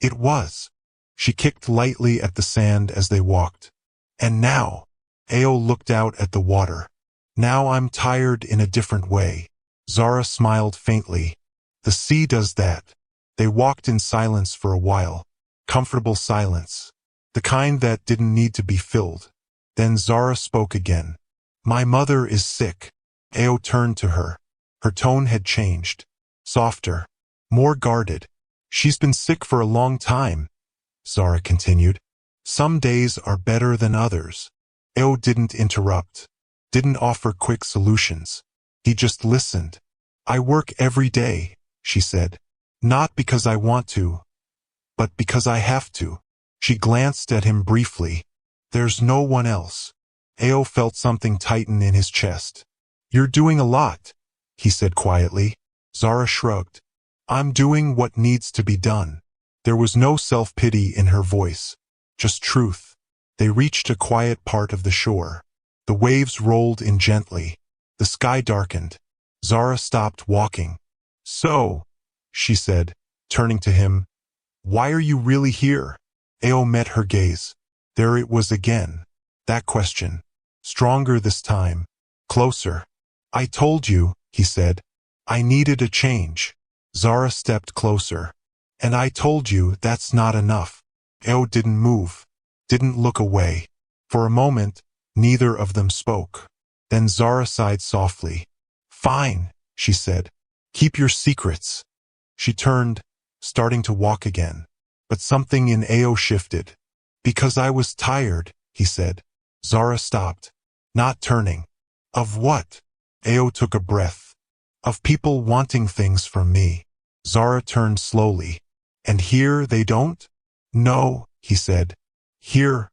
It was. She kicked lightly at the sand as they walked. And now, Ao looked out at the water. Now I'm tired in a different way. Zara smiled faintly. The sea does that. They walked in silence for a while. Comfortable silence. The kind that didn't need to be filled. Then Zara spoke again. My mother is sick. Ao turned to her. Her tone had changed. Softer. More guarded. She's been sick for a long time, Zara continued. Some days are better than others. Ao didn't interrupt. Didn't offer quick solutions. He just listened. I work every day, she said. Not because I want to, but because I have to. She glanced at him briefly. There's no one else. Ao felt something tighten in his chest. You're doing a lot, he said quietly. Zara shrugged. I'm doing what needs to be done. There was no self-pity in her voice, just truth. They reached a quiet part of the shore. The waves rolled in gently. The sky darkened. Zara stopped walking. So, she said, turning to him, why are you really here? Ao met her gaze. There it was again. That question. Stronger this time. Closer. I told you, he said. I needed a change. Zara stepped closer. And I told you that's not enough. Ao didn't move. Didn't look away. For a moment, neither of them spoke. Then Zara sighed softly. Fine, she said. Keep your secrets. She turned, starting to walk again. But something in Ao shifted. Because I was tired, he said. Zara stopped. Not turning. Of what? Ao took a breath. Of people wanting things from me. Zara turned slowly. And here they don't? No, he said. Here,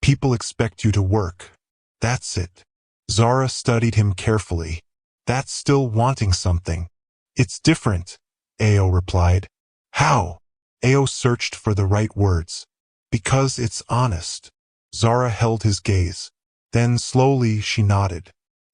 people expect you to work. That's it. Zara studied him carefully. That's still wanting something. It's different, Ao replied. How? Ao searched for the right words. Because it's honest. Zara held his gaze. Then slowly she nodded.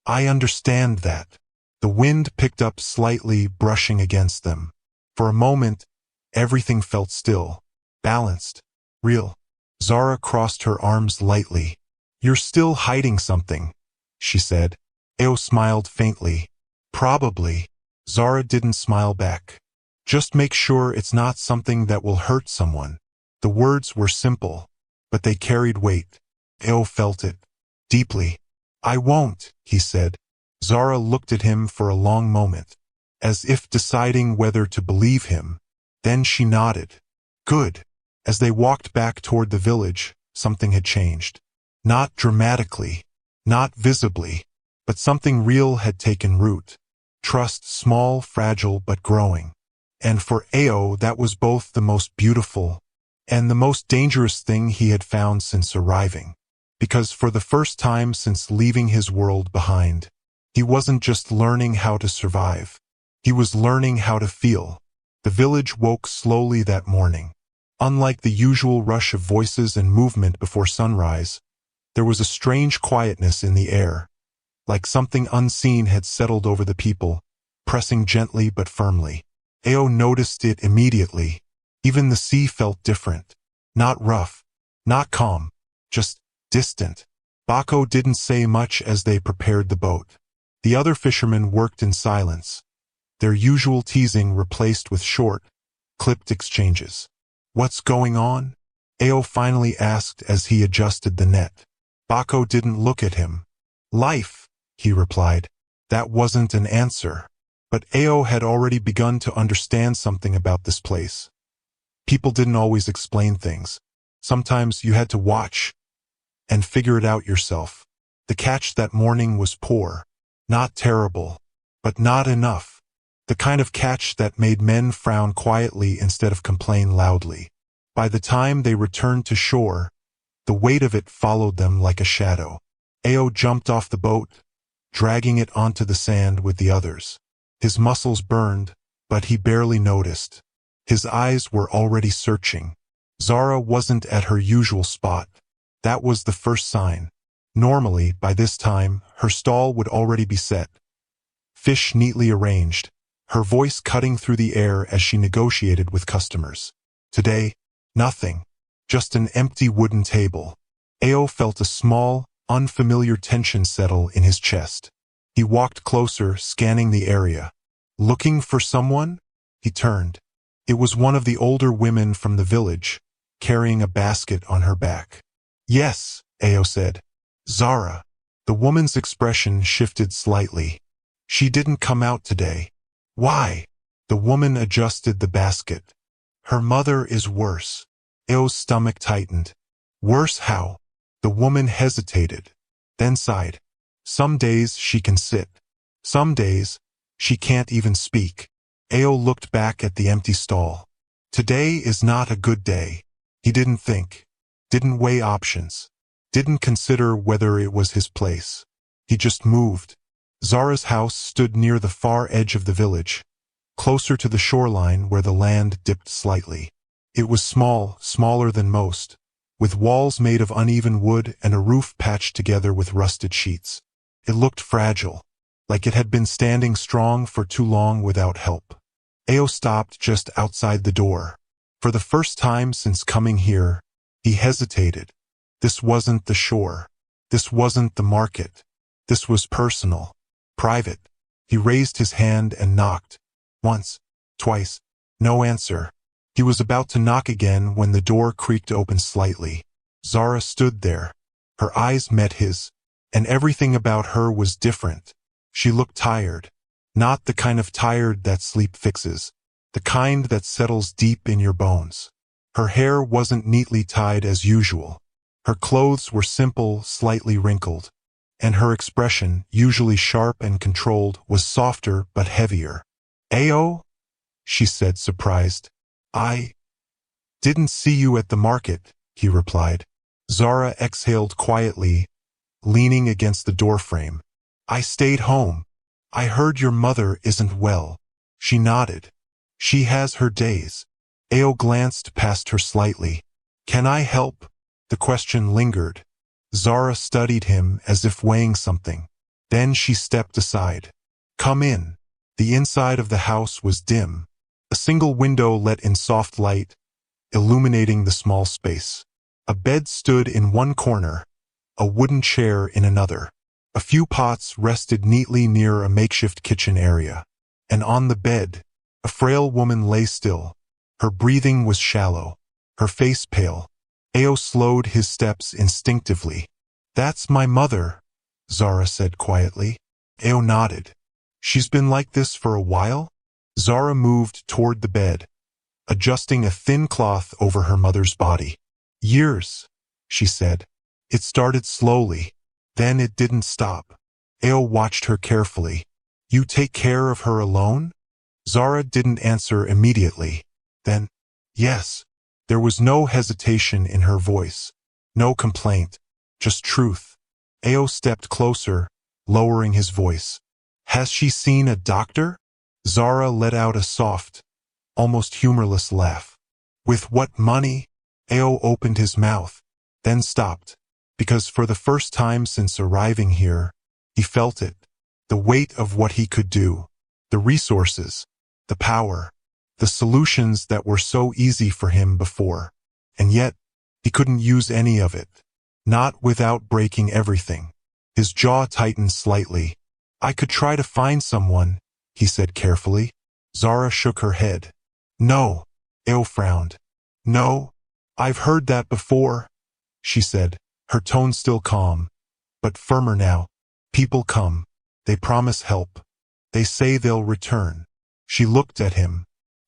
I understand that. The wind picked up slightly, brushing against them. For a moment, everything felt still, balanced, real. Zara crossed her arms lightly. You're still hiding something, she said. Ao smiled faintly. Probably. Zara didn't smile back. Just make sure it's not something that will hurt someone. The words were simple, but they carried weight. Ao felt it. Deeply. I won't, he said. Zara looked at him for a long moment, as if deciding whether to believe him. Then she nodded. Good. As they walked back toward the village, something had changed. Not dramatically, not visibly, but something real had taken root. Trust, small, fragile, but growing. And for Ao, that was both the most beautiful and the most dangerous thing he had found since arriving. Because for the first time since leaving his world behind, he wasn't just learning how to survive. He was learning how to feel. The village woke slowly that morning. Unlike the usual rush of voices and movement before sunrise, there was a strange quietness in the air, like something unseen had settled over the people, pressing gently but firmly. Ao noticed it immediately. Even the sea felt different. Not rough, not calm, just distant. Bako didn't say much as they prepared the boat. The other fishermen worked in silence, their usual teasing replaced with short, clipped exchanges. What's going on? Ao finally asked as he adjusted the net. Bako didn't look at him. Life, he replied. That wasn't an answer. But Ao had already begun to understand something about this place. People didn't always explain things. Sometimes you had to watch and figure it out yourself. The catch that morning was poor. Not terrible, but not enough. The kind of catch that made men frown quietly instead of complain loudly. By the time they returned to shore, the weight of it followed them like a shadow. Ao jumped off the boat, dragging it onto the sand with the others. His muscles burned, but he barely noticed. His eyes were already searching. Zara wasn't at her usual spot. That was the first sign. Normally, by this time, her stall would already be set. Fish neatly arranged, her voice cutting through the air as she negotiated with customers. Today, nothing. Just an empty wooden table. Ao felt a small, unfamiliar tension settle in his chest. He walked closer, scanning the area. Looking for someone? He turned. It was one of the older women from the village, carrying a basket on her back. Yes, Ao said. Zara. The woman's expression shifted slightly. She didn't come out today. Why? The woman adjusted the basket. Her mother is worse. Ao's stomach tightened. Worse how? The woman hesitated, then sighed. Some days she can sit. Some days, she can't even speak. Ao looked back at the empty stall. Today is not a good day. He didn't think, didn't weigh options, didn't consider whether it was his place. He just moved. Zara's house stood near the far edge of the village, closer to the shoreline where the land dipped slightly. It was small, smaller than most, with walls made of uneven wood and a roof patched together with rusted sheets. It looked fragile, like it had been standing strong for too long without help. Ao stopped just outside the door. For the first time since coming here, he hesitated. This wasn't the shore. This wasn't the market. This was personal, private. He raised his hand and knocked. Once, twice, no answer. He was about to knock again when the door creaked open slightly. Zara stood there. Her eyes met his, and everything about her was different. She looked tired. Not the kind of tired that sleep fixes. The kind that settles deep in your bones. Her hair wasn't neatly tied as usual. Her clothes were simple, slightly wrinkled. And her expression, usually sharp and controlled, was softer but heavier. Ao? She said, surprised. I didn't see you at the market, he replied. Zara exhaled quietly, leaning against the doorframe. I stayed home. I heard your mother isn't well. She nodded. She has her days. Ao glanced past her slightly. Can I help? The question lingered. Zara studied him as if weighing something. Then she stepped aside. Come in. The inside of the house was dim. A single window let in soft light, illuminating the small space. A bed stood in one corner, a wooden chair in another. A few pots rested neatly near a makeshift kitchen area. And on the bed, a frail woman lay still. Her breathing was shallow, her face pale. Ao slowed his steps instinctively. That's my mother, Zara said quietly. Ao nodded. She's been like this for a while? Zara moved toward the bed, adjusting a thin cloth over her mother's body. Years, she said. It started slowly. Then it didn't stop. Ao watched her carefully. You take care of her alone? Zara didn't answer immediately. Then, yes. There was no hesitation in her voice. No complaint. Just truth. Ao stepped closer, lowering his voice. Has she seen a doctor? Zara let out a soft, almost humorless laugh. With what money? Ao opened his mouth, then stopped, because for the first time since arriving here, he felt it. The weight of what he could do. The resources. The power. The solutions that were so easy for him before. And yet, he couldn't use any of it. Not without breaking everything. His jaw tightened slightly. I could try to find someone, he said carefully. Zara shook her head. No. Ao frowned. No. I've heard that before, she said, her tone still calm, but firmer now. People come. They promise help. They say they'll return. She looked at him.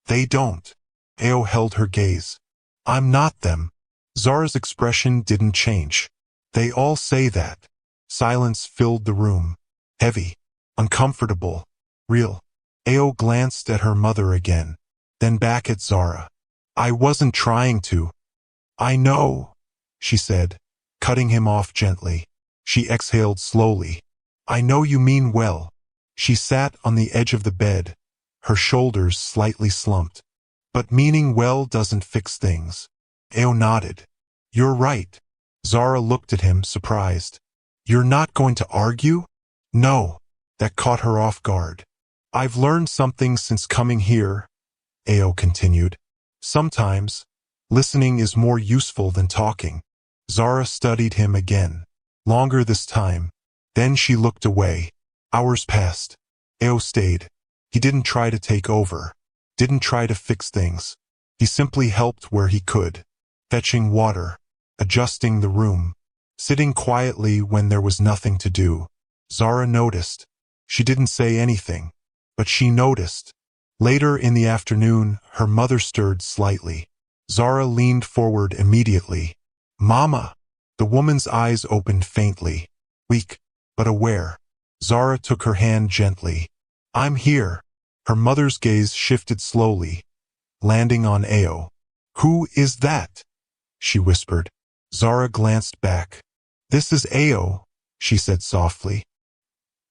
They don't. Ao held her gaze. I'm not them. Zara's expression didn't change. They all say that. Silence filled the room. Heavy. Uncomfortable. Real. Ao glanced at her mother again. Then back at Zara. I wasn't trying to. I know, she said, cutting him off gently. She exhaled slowly. I know you mean well. She sat on the edge of the bed, her shoulders slightly slumped. But meaning well doesn't fix things. Ao nodded. You're right. Zara looked at him, surprised. You're not going to argue? No. That caught her off guard. I've learned something since coming here, Ao continued. Sometimes, listening is more useful than talking. Zara studied him again. Longer this time. Then she looked away. Hours passed. Ao stayed. He didn't try to take over. Didn't try to fix things. He simply helped where he could. Fetching water. Adjusting the room. Sitting quietly when there was nothing to do. Zara noticed. She didn't say anything. But she noticed. Later in the afternoon, her mother stirred slightly. Zara leaned forward immediately. Mama! The woman's eyes opened faintly. Weak, but aware. Zara took her hand gently. I'm here. Her mother's gaze shifted slowly, landing on Ao. Who is that? She whispered. Zara glanced back. This is Ao, she said softly.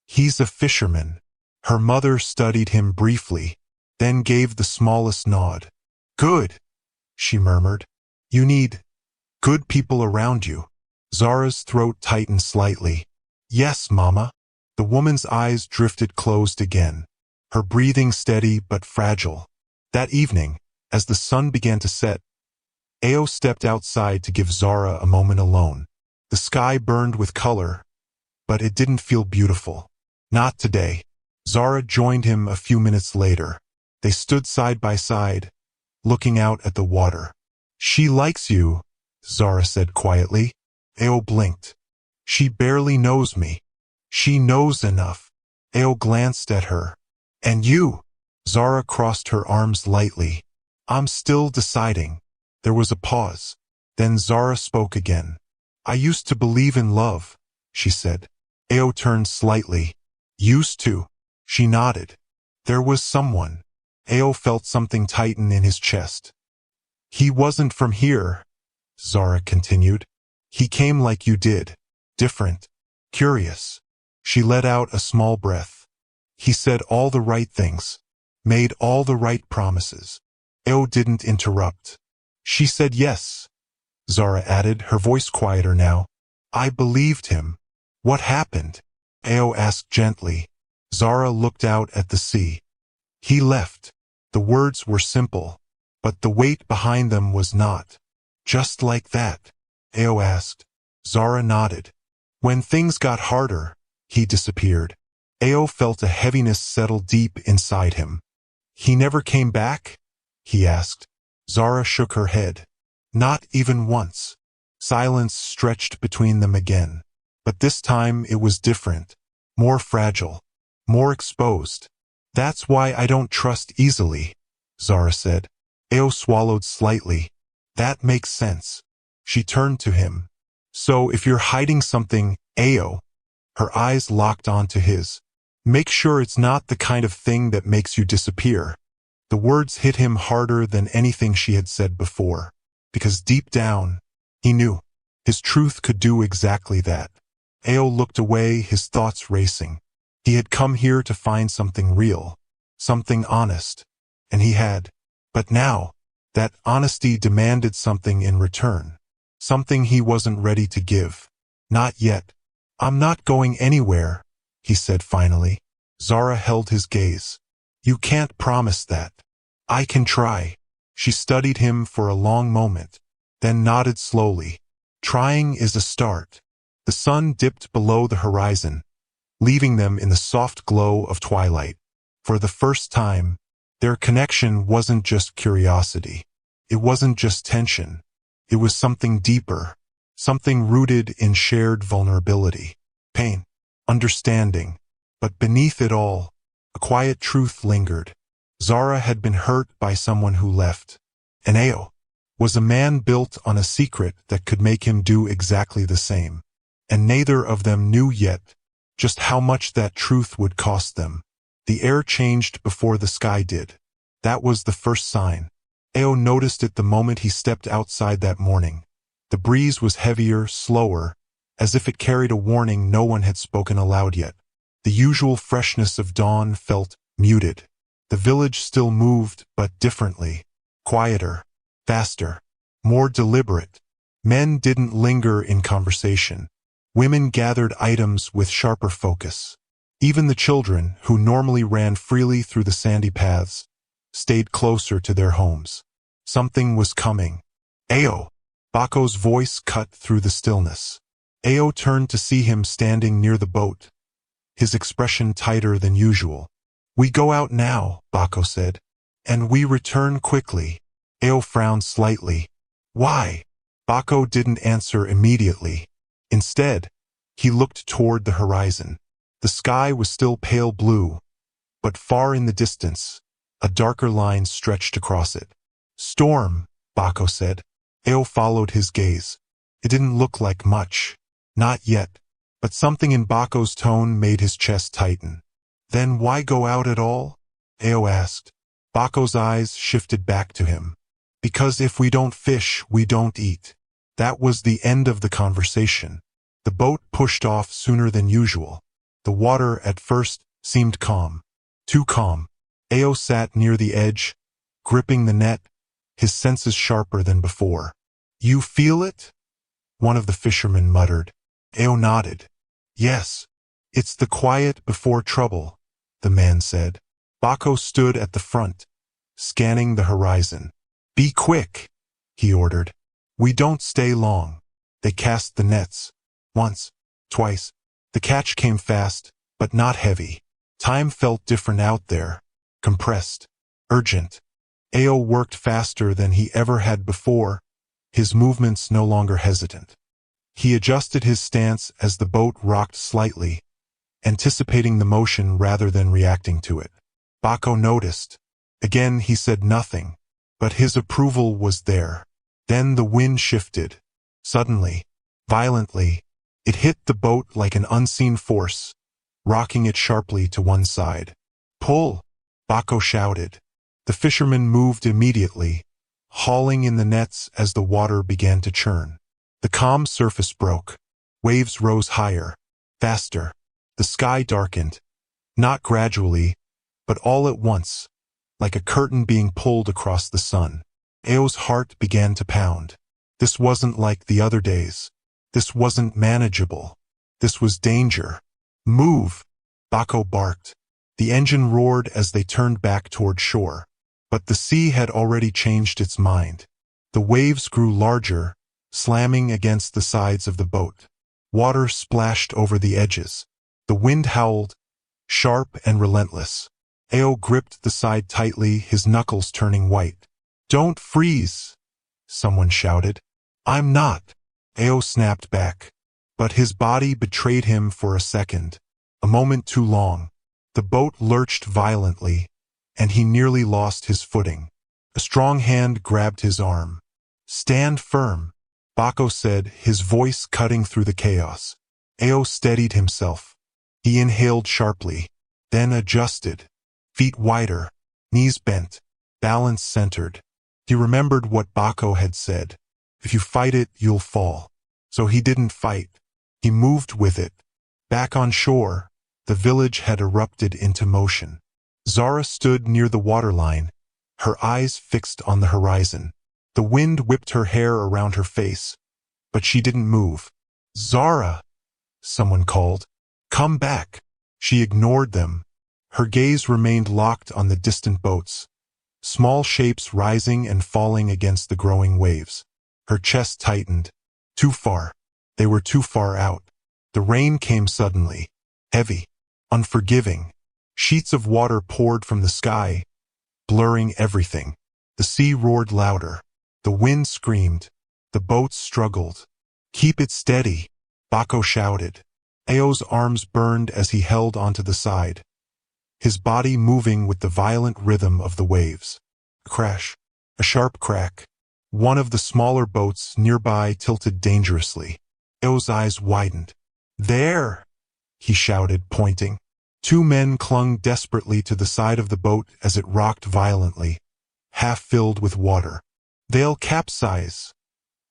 He's a fisherman. Her mother studied him briefly, then gave the smallest nod. Good, she murmured. You need good people around you. Zara's throat tightened slightly. Yes, Mama. The woman's eyes drifted closed again, her breathing steady but fragile. That evening, as the sun began to set, Ao stepped outside to give Zara a moment alone. The sky burned with color, but it didn't feel beautiful. Not today. Zara joined him a few minutes later. They stood side by side, looking out at the water. She likes you, Zara said quietly. Ao blinked. She barely knows me. She knows enough. Ao glanced at her. And you? Zara crossed her arms lightly. I'm still deciding. There was a pause. Then Zara spoke again. I used to believe in love, she said. Ao turned slightly. Used to? She nodded. There was someone. Ao felt something tighten in his chest. He wasn't from here, Zara continued. He came like you did. Different. Curious. She let out a small breath. He said all the right things. Made all the right promises. Ao didn't interrupt. She said yes. Zara added, her voice quieter now. I believed him. What happened? Ao asked gently. Zara looked out at the sea. He left. The words were simple, but the weight behind them was not. Just like that? Ao asked. Zara nodded. When things got harder, he disappeared. Ao felt a heaviness settle deep inside him. He never came back? He asked. Zara shook her head. Not even once. Silence stretched between them again. But this time it was different. More fragile. More exposed. That's why I don't trust easily, Zara said. Ao swallowed slightly. That makes sense. She turned to him. So if you're hiding something, Ao, her eyes locked onto his, make sure it's not the kind of thing that makes you disappear. The words hit him harder than anything she had said before, because deep down, he knew his truth could do exactly that. Ao looked away, his thoughts racing. He had come here to find something real, something honest, and he had. But now, that honesty demanded something in return, something he wasn't ready to give. Not yet. I'm not going anywhere, he said finally. Zara held his gaze. You can't promise that. I can try. She studied him for a long moment, then nodded slowly. Trying is a start. The sun dipped below the horizon, leaving them in the soft glow of twilight. For the first time, their connection wasn't just curiosity. It wasn't just tension. It was something deeper, something rooted in shared vulnerability, pain, understanding. But beneath it all, a quiet truth lingered. Zara had been hurt by someone who left, and Ao was a man built on a secret that could make him do exactly the same. And neither of them knew yet just how much that truth would cost them. The air changed before the sky did. That was the first sign. Ao noticed it the moment he stepped outside that morning. The breeze was heavier, slower, as if it carried a warning no one had spoken aloud yet. The usual freshness of dawn felt muted. The village still moved, but differently. Quieter, faster, more deliberate. Men didn't linger in conversation. Women gathered items with sharper focus. Even the children, who normally ran freely through the sandy paths, stayed closer to their homes. Something was coming. Ao! Bako's voice cut through the stillness. Ao turned to see him standing near the boat, his expression tighter than usual. We go out now, Bako said. And we return quickly. Ao frowned slightly. Why? Bako didn't answer immediately. Instead, he looked toward the horizon. The sky was still pale blue, but far in the distance, a darker line stretched across it. Storm, Bako said. Ao followed his gaze. It didn't look like much. Not yet. But something in Bako's tone made his chest tighten. Then why go out at all? Ao asked. Bako's eyes shifted back to him. Because if we don't fish, we don't eat. That was the end of the conversation. The boat pushed off sooner than usual. The water, at first, seemed calm. Too calm. Ao sat near the edge, gripping the net, his senses sharper than before. You feel it? One of the fishermen muttered. Ao nodded. Yes. It's the quiet before trouble, the man said. Bako stood at the front, scanning the horizon. Be quick, he ordered. We don't stay long. They cast the nets. Once, twice. The catch came fast, but not heavy. Time felt different out there. Compressed. Urgent. Ao worked faster than he ever had before, his movements no longer hesitant. He adjusted his stance as the boat rocked slightly, anticipating the motion rather than reacting to it. Bako noticed. Again he said nothing, but his approval was there. Then the wind shifted. Suddenly, violently, it hit the boat like an unseen force, rocking it sharply to one side. Pull! Bako shouted. The fisherman moved immediately, hauling in the nets as the water began to churn. The calm surface broke. Waves rose higher, faster. The sky darkened, not gradually, but all at once, like a curtain being pulled across the sun. Ao's heart began to pound. This wasn't like the other days. This wasn't manageable. This was danger. Move! Bako barked. The engine roared as they turned back toward shore. But the sea had already changed its mind. The waves grew larger, slamming against the sides of the boat. Water splashed over the edges. The wind howled, sharp and relentless. Ao gripped the side tightly, his knuckles turning white. "Don't freeze!" someone shouted. "I'm not," Ao snapped back. But his body betrayed him for a second, a moment too long. The boat lurched violently, and he nearly lost his footing. A strong hand grabbed his arm. "Stand firm," Bako said, his voice cutting through the chaos. Ao steadied himself. He inhaled sharply, then adjusted. Feet wider, knees bent, balance centered. He remembered what Bako had said. If you fight it, you'll fall. So he didn't fight. He moved with it. Back on shore, the village had erupted into motion. Zara stood near the waterline, her eyes fixed on the horizon. The wind whipped her hair around her face, but she didn't move. "Zara!" someone called. "Come back." She ignored them. Her gaze remained locked on the distant boats, small shapes rising and falling against the growing waves. Her chest tightened. Too far. They were too far out. The rain came suddenly, heavy, unforgiving. Sheets of water poured from the sky, blurring everything. The sea roared louder. The wind screamed. The boats struggled. "Keep it steady," Bako shouted. Ao's arms burned as he held onto the side, his body moving with the violent rhythm of the waves. A crash. A sharp crack. One of the smaller boats nearby tilted dangerously. Ao's eyes widened. "There!" he shouted, pointing. Two men clung desperately to the side of the boat as it rocked violently, half filled with water. "They'll capsize,"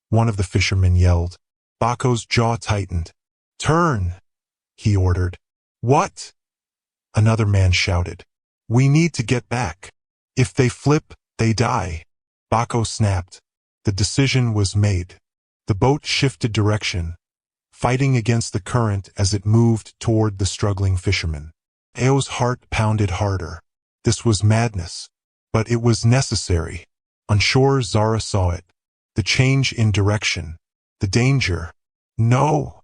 one of the fishermen yelled. Bako's jaw tightened. "Turn," he ordered. "What?" another man shouted. "We need to get back. If they flip, they die." Bako snapped. The decision was made. The boat shifted direction, fighting against the current as it moved toward the struggling fishermen. Ao's heart pounded harder. This was madness, but it was necessary. On shore, Zara saw it. The change in direction. The danger. "No,"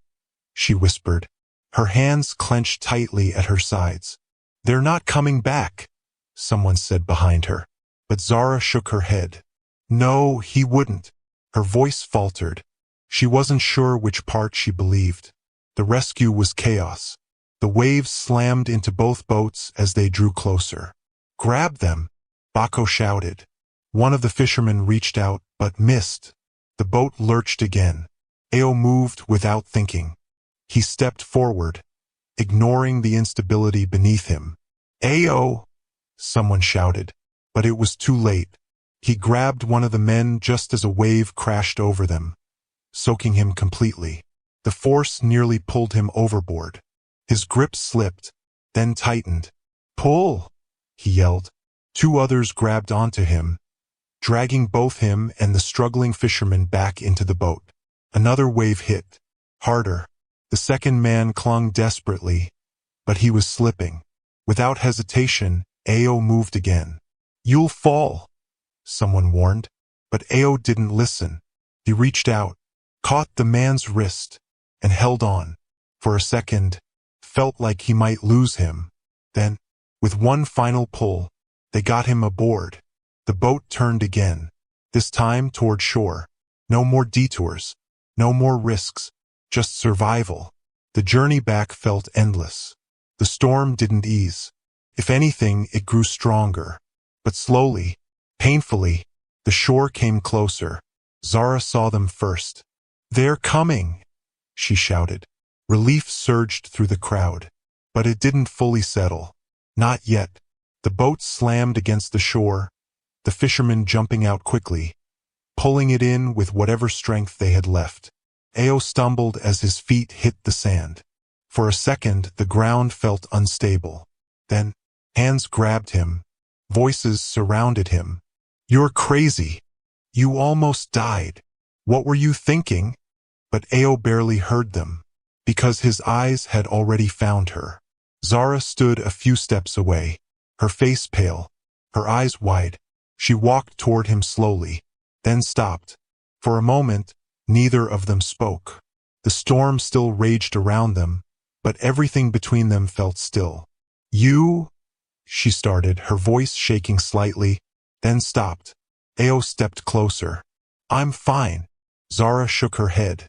she whispered. Her hands clenched tightly at her sides. "They're not coming back," someone said behind her. But Zara shook her head. "No, he wouldn't." Her voice faltered. She wasn't sure which part she believed. The rescue was chaos. The waves slammed into both boats as they drew closer. "Grab them," Bako shouted. One of the fishermen reached out, but missed. The boat lurched again. Ao moved without thinking. He stepped forward, ignoring the instability beneath him. "Ao!" someone shouted, but it was too late. He grabbed one of the men just as a wave crashed over them, soaking him completely. The force nearly pulled him overboard. His grip slipped, then tightened. "Pull!" he yelled. Two others grabbed onto him, dragging both him and the struggling fisherman back into the boat. Another wave hit, harder. The second man clung desperately, but he was slipping. Without hesitation, Ao moved again. "You'll fall," someone warned. But Ao didn't listen. He reached out, caught the man's wrist, and held on. For a second, felt like he might lose him. Then, with one final pull, they got him aboard. The boat turned again, this time toward shore. No more detours, no more risks, just survival. The journey back felt endless. The storm didn't ease. If anything, it grew stronger. But slowly, painfully, the shore came closer. Zara saw them first. "They're coming," she shouted. Relief surged through the crowd. But it didn't fully settle. Not yet. The boat slammed against the shore, the fishermen jumping out quickly, pulling it in with whatever strength they had left. Ao stumbled as his feet hit the sand. For a second, the ground felt unstable. Then, hands grabbed him. Voices surrounded him. "You're crazy. You almost died. What were you thinking? But Ao barely heard them, because his eyes had already found her. Zara stood a few steps away, her face pale, her eyes wide. She walked toward him slowly, then stopped. For a moment, neither of them spoke. The storm still raged around them, but everything between them felt still. You? She started, her voice shaking slightly, then stopped. Ao stepped closer. I'm fine. Zara shook her head.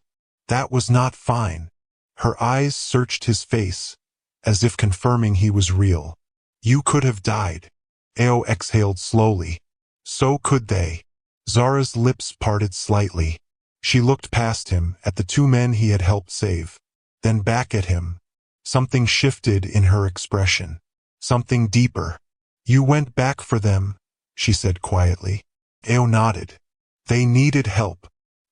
That was not fine. Her eyes searched his face, as if confirming he was real. You could have died. Ao exhaled slowly. So could they. Zara's lips parted slightly. She looked past him, at the two men he had helped save, then back at him. Something shifted in her expression. Something deeper. You went back for them, she said quietly. Ao nodded. They needed help.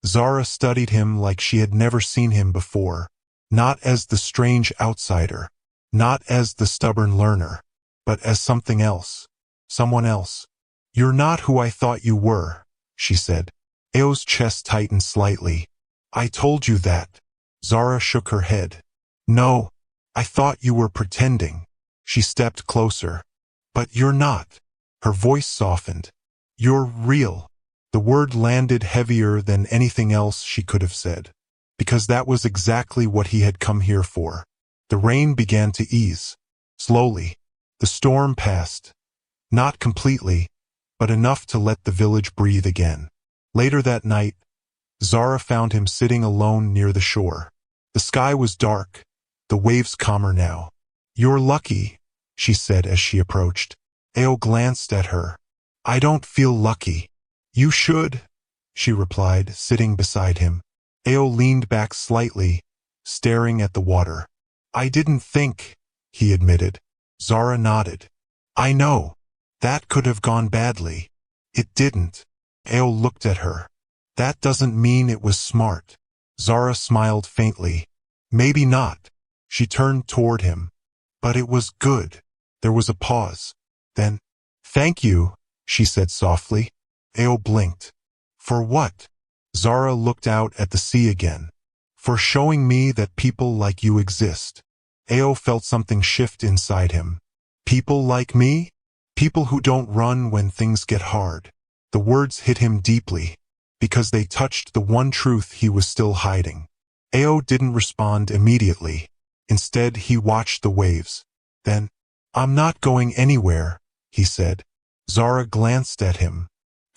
Zara studied him like she had never seen him before. Not as the strange outsider. Not as the stubborn learner. But as something else. Someone else. You're not who I thought you were, she said. Ao's chest tightened slightly. I told you that. Zara shook her head. No, I thought you were pretending. She stepped closer. But you're not. Her voice softened. You're real. The word landed heavier than anything else she could have said, because that was exactly what he had come here for. The rain began to ease. Slowly. The storm passed. Not completely, but enough to let the village breathe again. Later that night, Zara found him sitting alone near the shore. The sky was dark, the waves calmer now. You're lucky, she said as she approached. Ao glanced at her. I don't feel lucky. You should, she replied, sitting beside him. Ao leaned back slightly, staring at the water. I didn't think, he admitted. Zara nodded. I know. That could have gone badly. It didn't. Ao looked at her. That doesn't mean it was smart. Zara smiled faintly. Maybe not. She turned toward him. But it was good. There was a pause. Then, thank you, she said softly. Ao blinked. For what? Zara looked out at the sea again. For showing me that people like you exist. Ao felt something shift inside him. People like me? People who don't run when things get hard. The words hit him deeply, because they touched the one truth he was still hiding. Ao didn't respond immediately. Instead, he watched the waves. Then, I'm not going anywhere, he said. Zara glanced at him.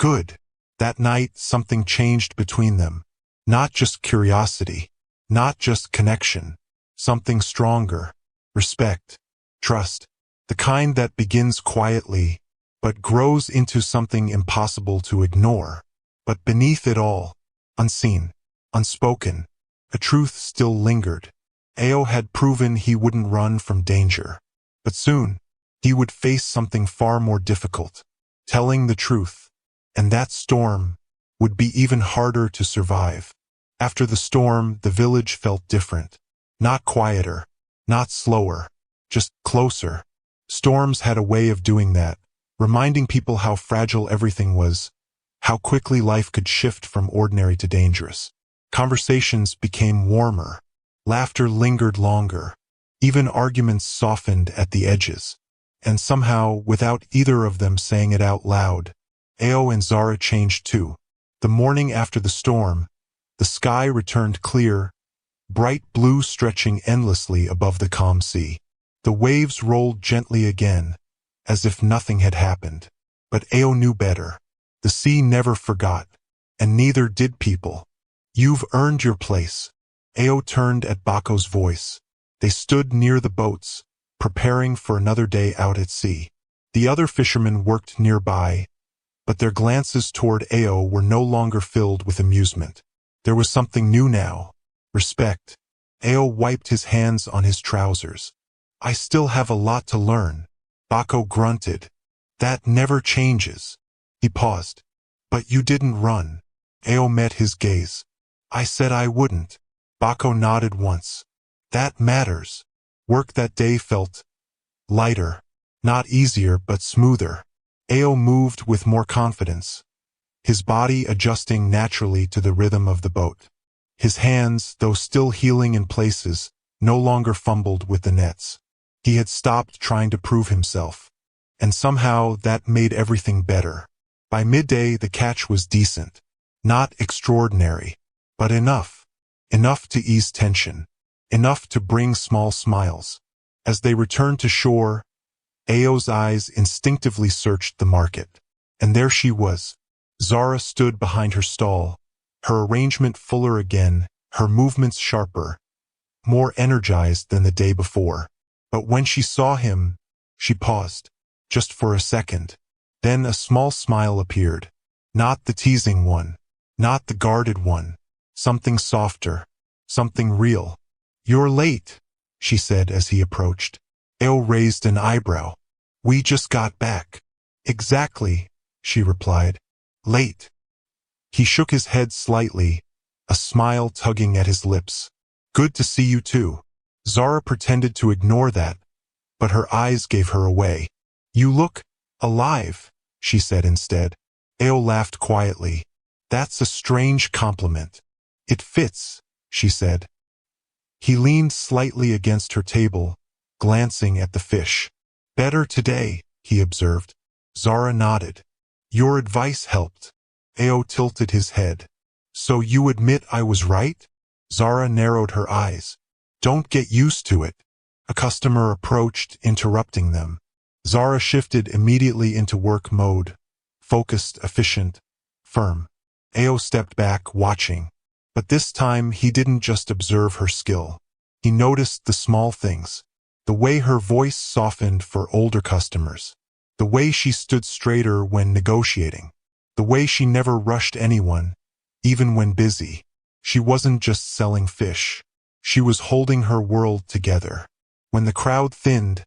Good. That night, something changed between them. Not just curiosity. Not just connection. Something stronger. Respect. Trust. The kind that begins quietly, but grows into something impossible to ignore. But beneath it all, unseen, unspoken, a truth still lingered. Ao had proven he wouldn't run from danger. But soon, he would face something far more difficult. Telling the truth. And that storm would be even harder to survive. After the storm, the village felt different. Not quieter, not slower, just closer. Storms had a way of doing that, reminding people how fragile everything was, how quickly life could shift from ordinary to dangerous. Conversations became warmer. Laughter lingered longer. Even arguments softened at the edges. And somehow, without either of them saying it out loud, Ao and Zara changed too. The morning after the storm, the sky returned clear, bright blue stretching endlessly above the calm sea. The waves rolled gently again, as if nothing had happened. But Ao knew better. The sea never forgot, and neither did people. You've earned your place. Ao turned at Bako's voice. They stood near the boats, preparing for another day out at sea. The other fishermen worked nearby, but their glances toward Ao were no longer filled with amusement. There was something new now. Respect. Ao wiped his hands on his trousers. I still have a lot to learn. Bako grunted. That never changes. He paused. But you didn't run. Ao met his gaze. I said I wouldn't. Bako nodded once. That matters. Work that day felt lighter. Not easier, but smoother. Ao moved with more confidence. his body adjusting naturally to the rhythm of the boat. His hands, though still healing in places, no longer fumbled with the nets. He had stopped trying to prove himself, and somehow that made everything better. By midday, the catch was decent. Not extraordinary, but enough. Enough to ease tension. Enough to bring small smiles. As they returned to shore, Ao's eyes instinctively searched the market. And there she was. Zara stood behind her stall, her arrangement fuller again, her movements sharper, more energized than the day before. But when she saw him, she paused, just for a second. Then a small smile appeared. Not the teasing one, not the guarded one. Something softer, something real. "You're late," she said as he approached. Ao raised an eyebrow. "We just got back." "Exactly," she replied. "Late." He shook his head slightly, a smile tugging at his lips. "Good to see you too." Zara pretended to ignore that, but her eyes gave her away. "You look alive," she said instead. Ao laughed quietly. "That's a strange compliment." "It fits," she said. He leaned slightly against her table, glancing at the fish. "Better today," he observed. Zara nodded. "Your advice helped." Ao tilted his head. "So you admit I was right?" Zara narrowed her eyes. "Don't get used to it." A customer approached, interrupting them. Zara shifted immediately into work mode, focused, efficient, firm. Ao stepped back, watching. But this time he didn't just observe her skill. He noticed the small things. The way her voice softened for older customers. The way she stood straighter when negotiating. The way she never rushed anyone, even when busy. She wasn't just selling fish. She was holding her world together. When the crowd thinned,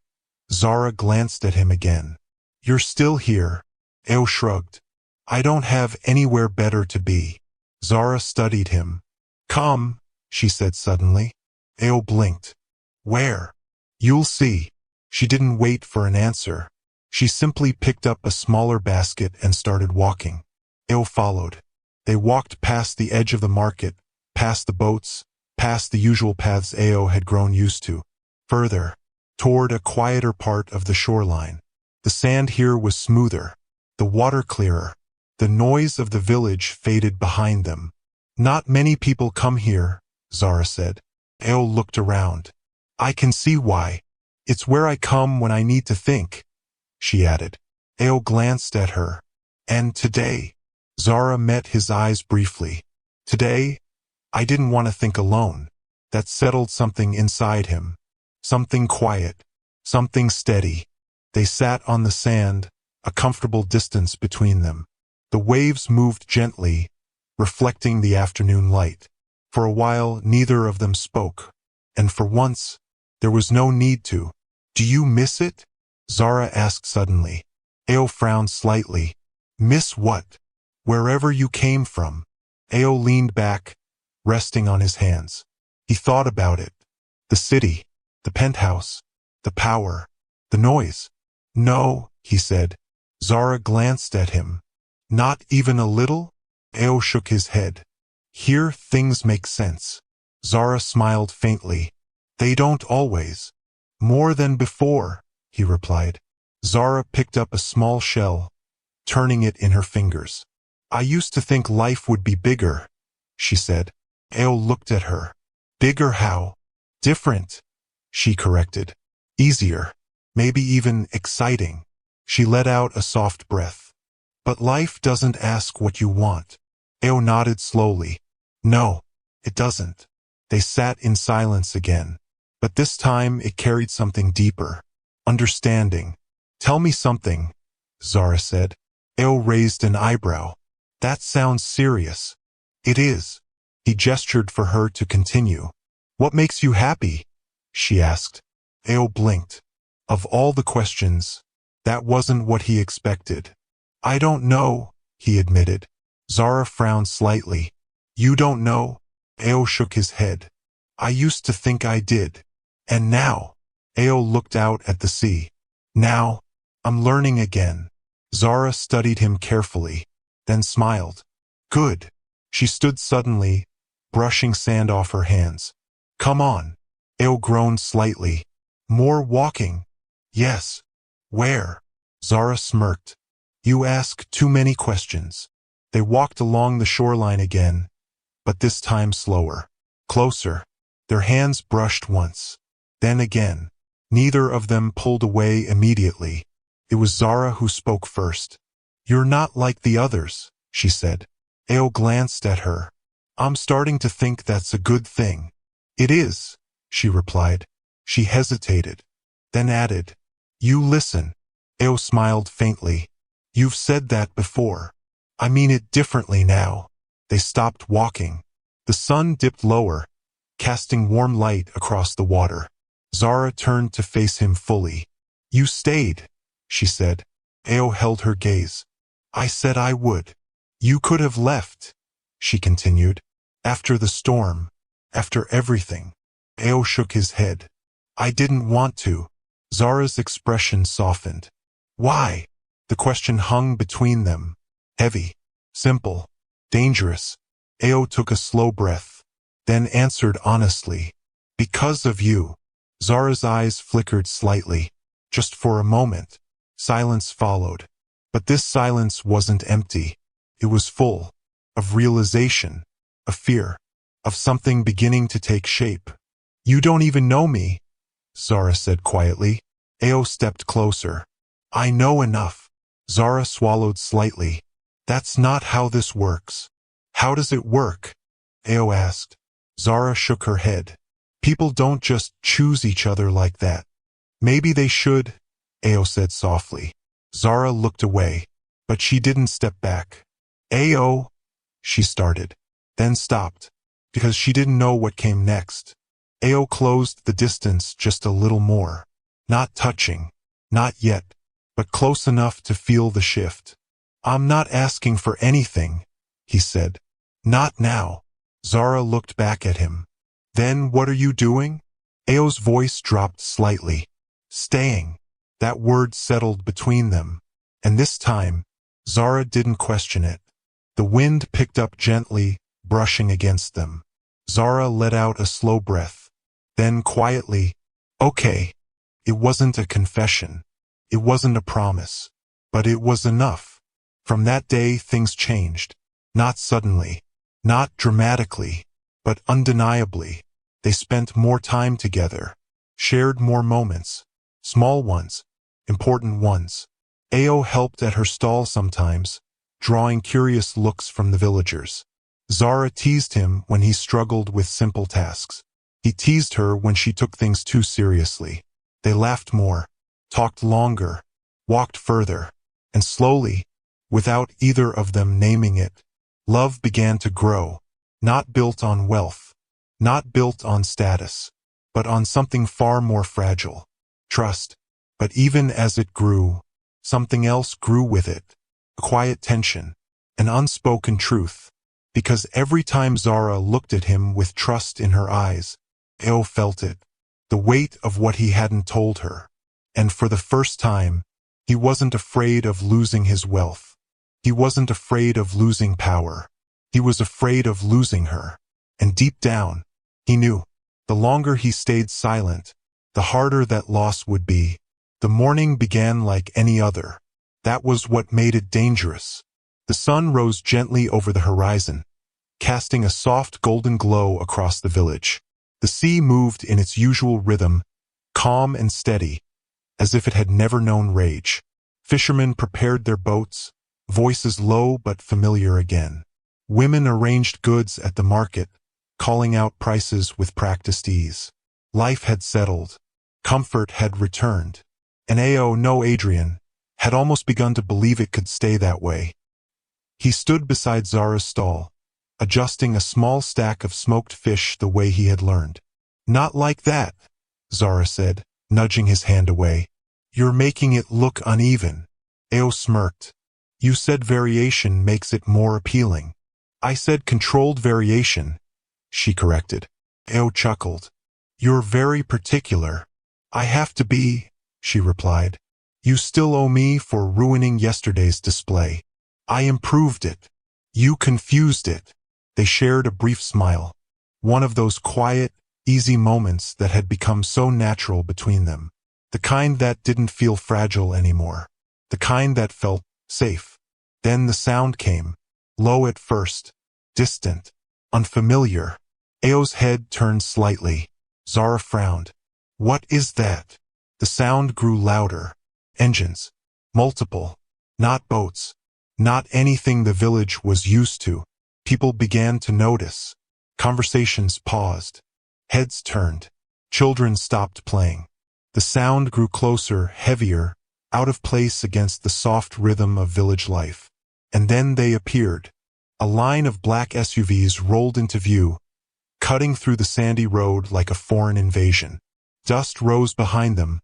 Zara glanced at him again. "You're still here." Ao shrugged. "I don't have anywhere better to be." Zara studied him. "Come," she said suddenly. Ao blinked. "Where?" "You'll see." She didn't wait for an answer. She simply picked up a smaller basket and started walking. Ao followed. They walked past the edge of the market, past the boats, past the usual paths Ao had grown used to. Further, toward a quieter part of the shoreline. The sand here was smoother, the water clearer. The noise of the village faded behind them. "Not many people come here," Zara said. Ao looked around. "I can see why. It's where I come when I need to think," she added. Ao glanced at her. "And today?" Zara met his eyes briefly. "Today, I didn't want to think alone." That settled something inside him. Something quiet. Something steady. They sat on the sand, a comfortable distance between them. The waves moved gently, reflecting the afternoon light. For a while, neither of them spoke. And for once, there was no need to. "Do you miss it?" Zara asked suddenly. Ao frowned slightly. "Miss what?" "Wherever you came from." Ao leaned back, resting on his hands. He thought about it. The city, the penthouse, the power, the noise. "No," he said. Zara glanced at him. "Not even a little?" Ao shook his head. "Here things make sense." Zara smiled faintly. "They don't always." "More than before," he replied. Zara picked up a small shell, turning it in her fingers. "I used to think life would be bigger," she said. Ao looked at her. "Bigger how?" "Different," she corrected. "Easier. Maybe even exciting." She let out a soft breath. "But life doesn't ask what you want." Ao nodded slowly. "No, it doesn't." They sat in silence again. But this time it carried something deeper. Understanding. "Tell me something," Zara said. Ao raised an eyebrow. "That sounds serious." "It is." He gestured for her to continue. "What makes you happy?" she asked. Ao blinked. Of all the questions, that wasn't what he expected. "I don't know," he admitted. Zara frowned slightly. "You don't know?" Ao shook his head. "I used to think I did. And now?" Ao looked out at the sea. "Now, I'm learning again." Zara studied him carefully. then smiled. Good. She stood suddenly, brushing sand off her hands. Come on. Ao groaned slightly. More walking. Yes. Where? Zara smirked. You ask too many questions. They walked along the shoreline again, but this time slower. Closer. Their hands brushed once. Then again. Neither of them pulled away immediately. It was Zara who spoke first. You're not like the others, she said. Ao glanced at her. I'm starting to think that's a good thing. It is, she replied. She hesitated, then added, You listen. Ao smiled faintly. You've said that before. I mean it differently now. They stopped walking. The sun dipped lower, casting warm light across the water. Zara turned to face him fully. You stayed, she said. Ao held her gaze. I said I would. You could have left, she continued. After the storm. After everything. Ao shook his head. I didn't want to. Zara's expression softened. Why? The question hung between them. Heavy. Simple. Dangerous. Ao took a slow breath, then answered honestly. Because of you. Zara's eyes flickered slightly. Just for a moment. Silence followed. But this silence wasn't empty. It was full. Of realization. Of fear. Of something beginning to take shape. You don't even know me, Zara said quietly. Ao stepped closer. I know enough. Zara swallowed slightly. That's not how this works. How does it work? Ao asked. Zara shook her head. People don't just choose each other like that. Maybe they should, Ao said softly. Zara looked away, but she didn't step back. Ao, she started, then stopped, because she didn't know what came next. Ao closed the distance just a little more. Not touching, not yet, but close enough to feel the shift. I'm not asking for anything, he said. Not now. Zara looked back at him. Then what are you doing? Ao's voice dropped slightly. Staying. That word settled between them. And this time, Zara didn't question it. The wind picked up gently, brushing against them. Zara let out a slow breath. Then quietly, okay. It wasn't a confession. It wasn't a promise. But it was enough. From that day things changed. Not suddenly. Not dramatically. But undeniably. They spent more time together. Shared more moments. Small ones. Important ones. Ao helped at her stall sometimes, drawing curious looks from the villagers. Zara teased him when he struggled with simple tasks. He teased her when she took things too seriously. They laughed more, talked longer, walked further, and slowly, without either of them naming it, love began to grow, not built on wealth, not built on status, but on something far more fragile, trust. But even as it grew, something else grew with it, a quiet tension, an unspoken truth, because every time Zara looked at him with trust in her eyes, Ao felt it, the weight of what he hadn't told her. And for the first time, he wasn't afraid of losing his wealth. He wasn't afraid of losing power. He was afraid of losing her. And deep down, he knew, the longer he stayed silent, the harder that loss would be. The morning began like any other. That was what made it dangerous. The sun rose gently over the horizon, casting a soft golden glow across the village. The sea moved in its usual rhythm, calm and steady, as if it had never known rage. Fishermen prepared their boats, voices low but familiar again. Women arranged goods at the market, calling out prices with practiced ease. Life had settled. Comfort had returned. And Ao, no Adrian, had almost begun to believe it could stay that way. He stood beside Zara's stall, adjusting a small stack of smoked fish the way he had learned. Not like that, Zara said, nudging his hand away. You're making it look uneven. Ao smirked. You said variation makes it more appealing. I said controlled variation, she corrected. Ao chuckled. You're very particular. I have to be, she replied. You still owe me for ruining yesterday's display. I improved it. You confused it. They shared a brief smile. One of those quiet, easy moments that had become so natural between them. The kind that didn't feel fragile anymore. The kind that felt safe. Then the sound came. Low at first. Distant. Unfamiliar. Ao's head turned slightly. Zara frowned. What is that? The sound grew louder. Engines. Multiple. Not boats. Not anything the village was used to. People began to notice. Conversations paused. Heads turned. Children stopped playing. The sound grew closer, heavier, out of place against the soft rhythm of village life. And then they appeared. A line of black SUVs rolled into view, cutting through the sandy road like a foreign invasion. Dust rose behind them,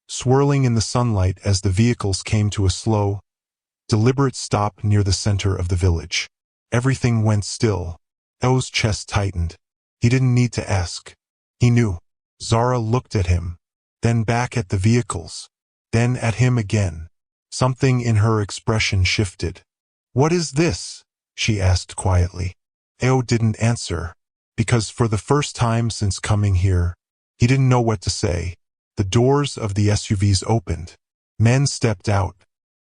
swirling in the sunlight as the vehicles came to a slow, deliberate stop near the center of the village. Everything went still. O's chest tightened. He didn't need to ask. He knew. Zara looked at him, then back at the vehicles, then at him again. Something in her expression shifted. What is this? She asked quietly. O didn't answer, because for the first time since coming here, he didn't know what to say. The doors of the SUVs opened. Men stepped out,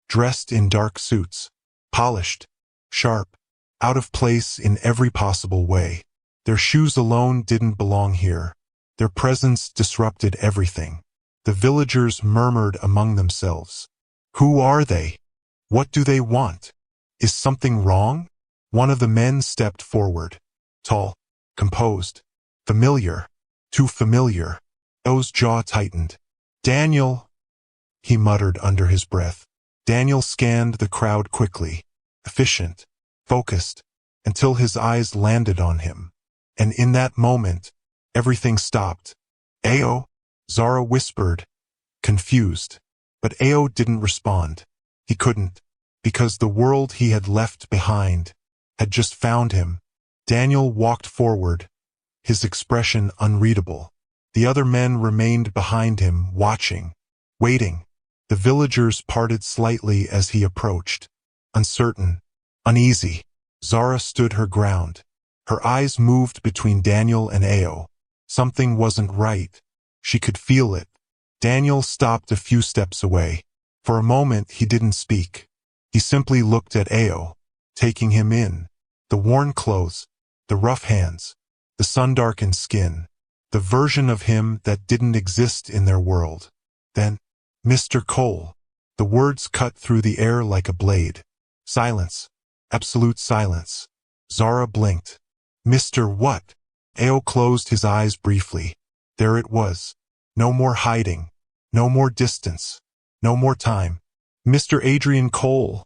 dressed in dark suits, polished, sharp, out of place in every possible way. Their shoes alone didn't belong here. Their presence disrupted everything. The villagers murmured among themselves. Who are they? What do they want? Is something wrong? One of the men stepped forward. Tall, composed, familiar, too familiar. O's jaw tightened. Daniel, he muttered under his breath. Daniel scanned the crowd quickly, efficient, focused, until his eyes landed on him. And in that moment, everything stopped. Ao, Zara whispered, confused. But Ao didn't respond. He couldn't, because the world he had left behind had just found him. Daniel walked forward, his expression unreadable. The other men remained behind him, watching, waiting. The villagers parted slightly as he approached. Uncertain, uneasy. Zara stood her ground. Her eyes moved between Daniel and Ao. Something wasn't right. She could feel it. Daniel stopped a few steps away. For a moment he didn't speak. He simply looked at Ao, taking him in. The worn clothes, the rough hands, the sun-darkened skin, the version of him that didn't exist in their world. Then, Mr. Cole. The words cut through the air like a blade. Silence. Absolute silence. Zara blinked. Mr. What? Ao closed his eyes briefly. There it was. No more hiding. No more distance. No more time. Mr. Adrian Cole,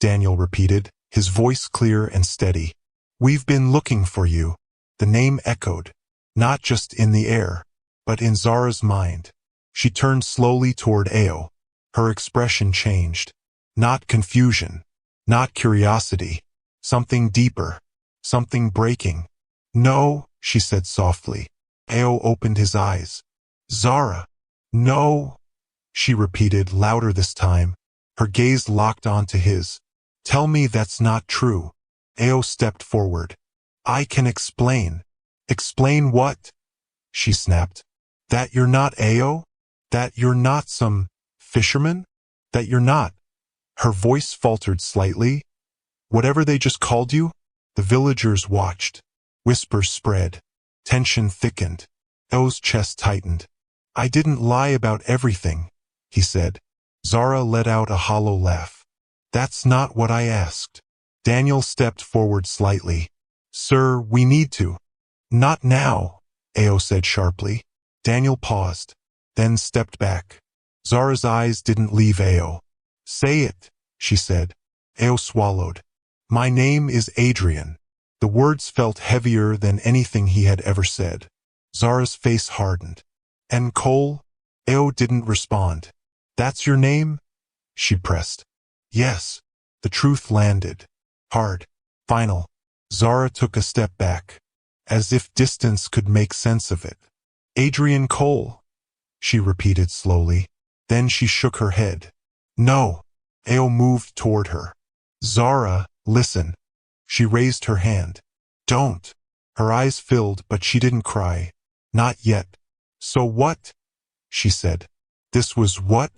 Daniel repeated, his voice clear and steady. We've been looking for you. The name echoed, not just in the air, but in Zara's mind. She turned slowly toward Ao. Her expression changed. Not confusion. Not curiosity. Something deeper. Something breaking. No, she said softly. Ao opened his eyes. Zara. No, she repeated louder this time. Her gaze locked onto his. Tell me that's not true. Ao stepped forward. I can explain. Explain what? She snapped. That you're not Ao? That you're not some fisherman? That you're not. Her voice faltered slightly. Whatever they just called you? The villagers watched. Whispers spread. Tension thickened. Ao's chest tightened. I didn't lie about everything, he said. Zara let out a hollow laugh. That's not what I asked. Daniel stepped forward slightly. Sir, we need to. Not now, Ao said sharply. Daniel paused, then stepped back. Zara's eyes didn't leave Ao. Say it, she said. Ao swallowed. My name is Adrian. The words felt heavier than anything he had ever said. Zara's face hardened. And Cole? Ao didn't respond. That's your name? She pressed. Yes. The truth landed. Hard. Final. Zara took a step back, as if distance could make sense of it. Adrian Cole, she repeated slowly. Then she shook her head. No. Ao moved toward her. Zara, listen. She raised her hand. Don't. Her eyes filled, but she didn't cry. Not yet. So what? She said. This was what?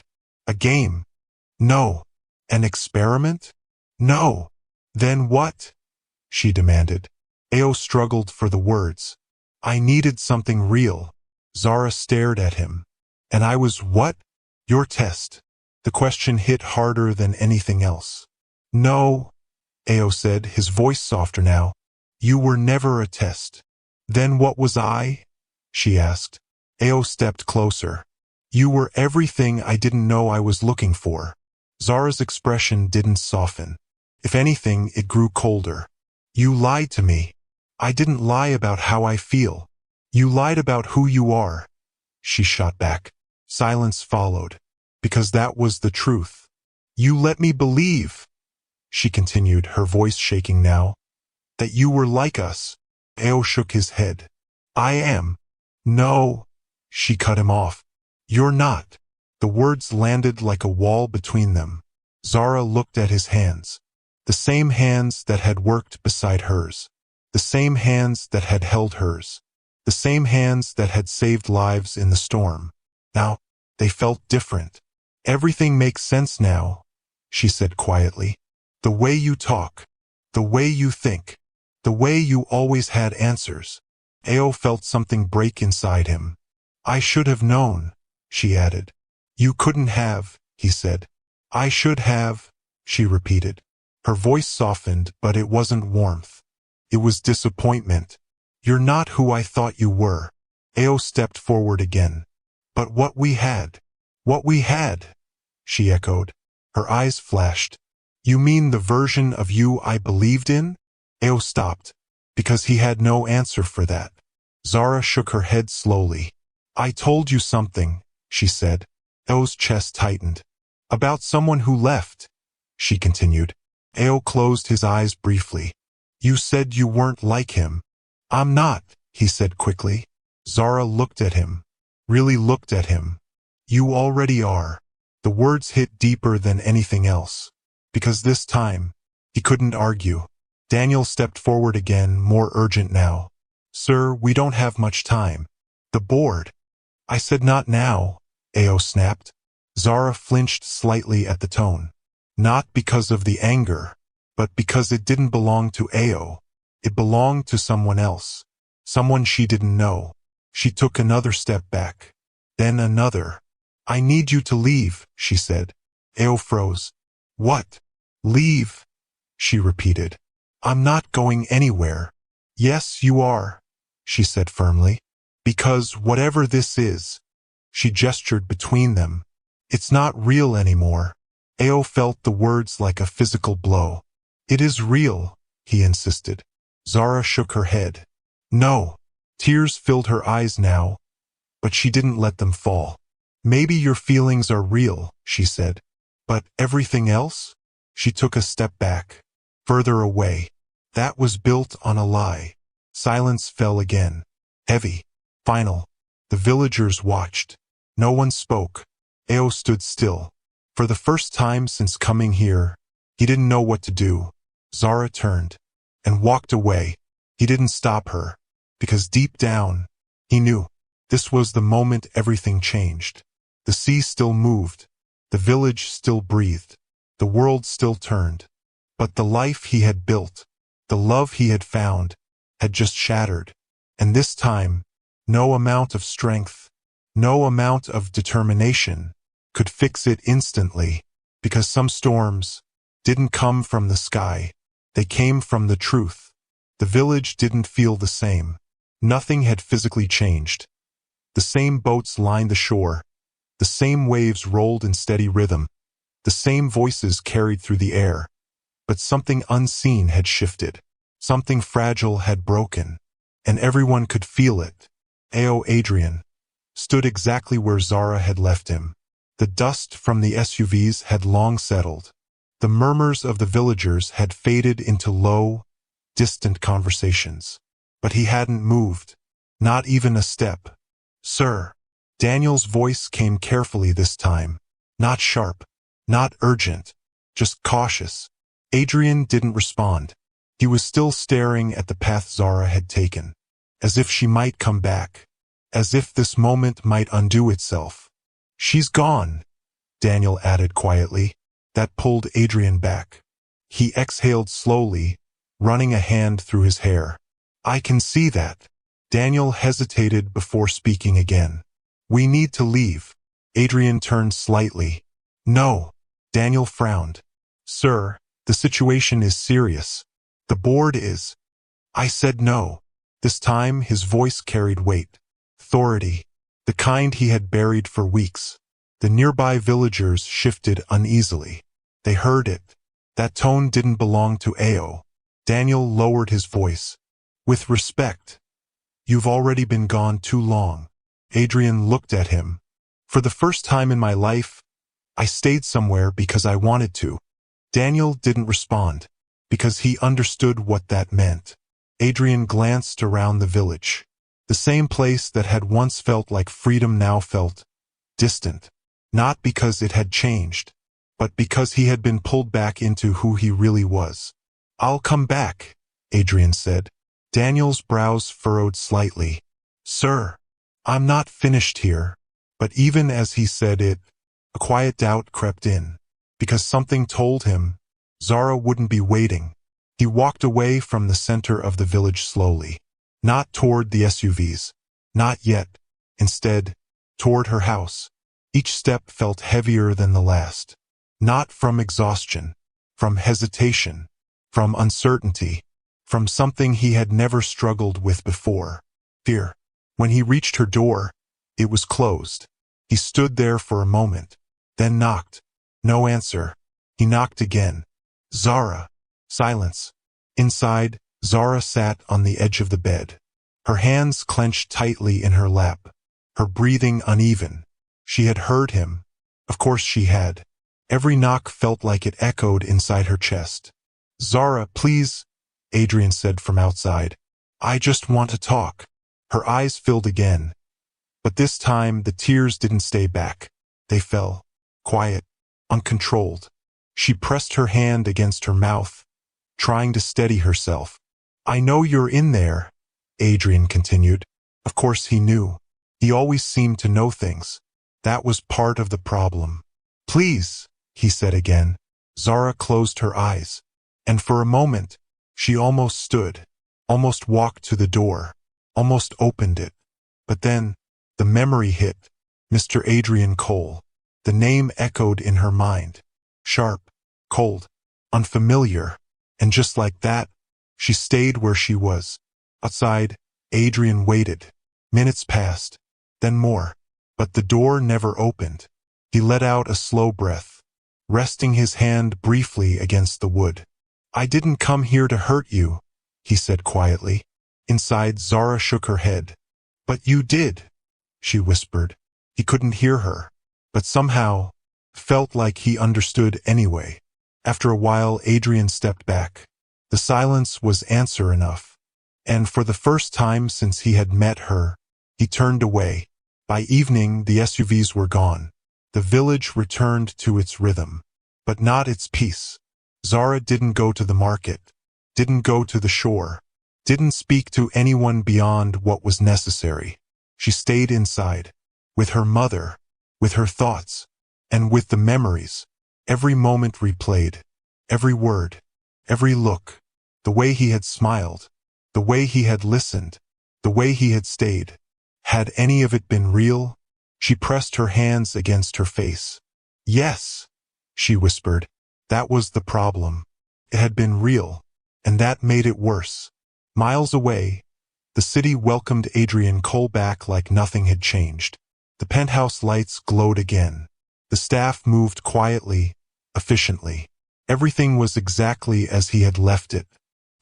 A game? No. An experiment? No. Then what? She demanded. Ao struggled for the words. I needed something real. Zara stared at him. And I was what? Your test. The question hit harder than anything else. No, Ao said, his voice softer now. You were never a test. Then what was I? She asked. Ao stepped closer. You were everything I didn't know I was looking for. Zara's expression didn't soften. If anything, it grew colder. You lied to me. I didn't lie about how I feel. You lied about who you are. She shot back. Silence followed. Because that was the truth. You let me believe, she continued, her voice shaking now, that you were like us. Ao shook his head. I am. No, she cut him off. You're not. The words landed like a wall between them. Zara looked at his hands. The same hands that had worked beside hers. The same hands that had held hers. The same hands that had saved lives in the storm. Now, they felt different. Everything makes sense now, she said quietly. The way you talk. The way you think. The way you always had answers. Ao felt something break inside him. I should have known, she added. You couldn't have, he said. I should have, she repeated. Her voice softened, but it wasn't warmth. It was disappointment. You're not who I thought you were. Ao stepped forward again. But what we had, she echoed. Her eyes flashed. You mean the version of you I believed in? Ao stopped, because he had no answer for that. Zara shook her head slowly. I told you something, she said. Ao's chest tightened. About someone who left, she continued. Ao closed his eyes briefly. You said you weren't like him. I'm not, he said quickly. Zara looked at him. Really looked at him. You already are. The words hit deeper than anything else. Because this time, he couldn't argue. Daniel stepped forward again, more urgent now. Sir, we don't have much time. The board. I said not now, Ao snapped. Zara flinched slightly at the tone. Not because of the anger, but because it didn't belong to Ao. It belonged to someone else. Someone she didn't know. She took another step back. Then another. I need you to leave, she said. Ao froze. What? Leave? She repeated. I'm not going anywhere. Yes, you are, she said firmly. Because whatever this is, she gestured between them. It's not real anymore. Ao felt the words like a physical blow. It is real, he insisted. Zara shook her head. No. Tears filled her eyes now, but she didn't let them fall. Maybe your feelings are real, she said. But everything else? She took a step back, further away. That was built on a lie. Silence fell again. Heavy. Final. The villagers watched. No one spoke. Ao stood still. For the first time since coming here, he didn't know what to do. Zara turned and walked away. He didn't stop her, because deep down, he knew. This was the moment everything changed. The sea still moved. The village still breathed. The world still turned. But the life he had built, the love he had found, had just shattered. And this time, no amount of strength, no amount of determination could fix it instantly, because some storms didn't come from the sky. They came from the truth. The village didn't feel the same. Nothing had physically changed. The same boats lined the shore. The same waves rolled in steady rhythm. The same voices carried through the air. But something unseen had shifted. Something fragile had broken. And everyone could feel it. Ao Adrian stood exactly where Zara had left him. The dust from the SUVs had long settled. The murmurs of the villagers had faded into low, distant conversations. But he hadn't moved. Not even a step. Sir. Daniel's voice came carefully this time. Not sharp. Not urgent. Just cautious. Adrian didn't respond. He was still staring at the path Zara had taken, as if she might come back, as if this moment might undo itself. "She's gone," Daniel added quietly. That pulled Adrian back. He exhaled slowly, running a hand through his hair. "I can see that." Daniel hesitated before speaking again. "We need to leave." Adrian turned slightly. "No." Daniel frowned. "Sir, the situation is serious. The board is—" "I said no." This time his voice carried weight. Authority. The kind he had buried for weeks. The nearby villagers shifted uneasily. They heard it. That tone didn't belong to Ao. Daniel lowered his voice. "With respect. You've already been gone too long." Adrian looked at him. "For the first time in my life, I stayed somewhere because I wanted to." Daniel didn't respond, because he understood what that meant. Adrian glanced around the village. The same place that had once felt like freedom now felt distant. Not because it had changed, but because he had been pulled back into who he really was. "I'll come back," Adrian said. Daniel's brows furrowed slightly. "Sir, I'm not finished here." But even as he said it, a quiet doubt crept in, because something told him Zara wouldn't be waiting. He walked away from the center of the village slowly. Not toward the SUVs. Not yet. Instead, toward her house. Each step felt heavier than the last. Not from exhaustion. From hesitation. From uncertainty. From something he had never struggled with before. Fear. When he reached her door, it was closed. He stood there for a moment, then knocked. No answer. He knocked again. "Zara." Silence. Inside, Zara sat on the edge of the bed. Her hands clenched tightly in her lap. Her breathing uneven. She had heard him. Of course she had. Every knock felt like it echoed inside her chest. "Zara, please," Adrian said from outside. "I just want to talk." Her eyes filled again. But this time the tears didn't stay back. They fell. Quiet. Uncontrolled. She pressed her hand against her mouth, trying to steady herself. "I know you're in there," Adrian continued. Of course he knew. He always seemed to know things. That was part of the problem. "Please," he said again. Zara closed her eyes. And for a moment, she almost stood, almost walked to the door, almost opened it. But then, the memory hit. Mr. Adrian Cole. The name echoed in her mind. Sharp, cold, unfamiliar. And just like that, she stayed where she was. Outside, Adrian waited. Minutes passed. Then more. But the door never opened. He let out a slow breath, resting his hand briefly against the wood. "I didn't come here to hurt you," he said quietly. Inside, Zara shook her head. "But you did," she whispered. He couldn't hear her, but somehow felt like he understood anyway. After a while, Adrian stepped back. The silence was answer enough. And for the first time since he had met her, he turned away. By evening, the SUVs were gone. The village returned to its rhythm, but not its peace. Zara didn't go to the market, didn't go to the shore, didn't speak to anyone beyond what was necessary. She stayed inside, with her mother, with her thoughts, and with the memories. Every moment replayed, every word, every look, the way he had smiled, the way he had listened, the way he had stayed. Had any of it been real? She pressed her hands against her face. "Yes," she whispered. That was the problem. It had been real, and that made it worse. Miles away, the city welcomed Adrian Cole back like nothing had changed. The penthouse lights glowed again. The staff moved quietly, efficiently. Everything was exactly as he had left it,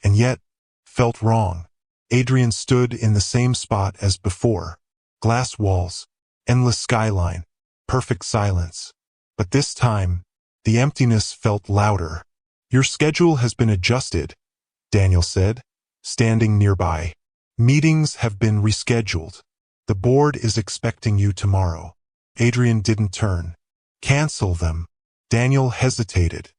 and yet felt wrong. Adrian stood in the same spot as before. Glass walls, endless skyline, perfect silence. But this time, the emptiness felt louder. "Your schedule has been adjusted," Daniel said, standing nearby. "Meetings have been rescheduled. The board is expecting you tomorrow." Adrian didn't turn. "Cancel them." Daniel hesitated.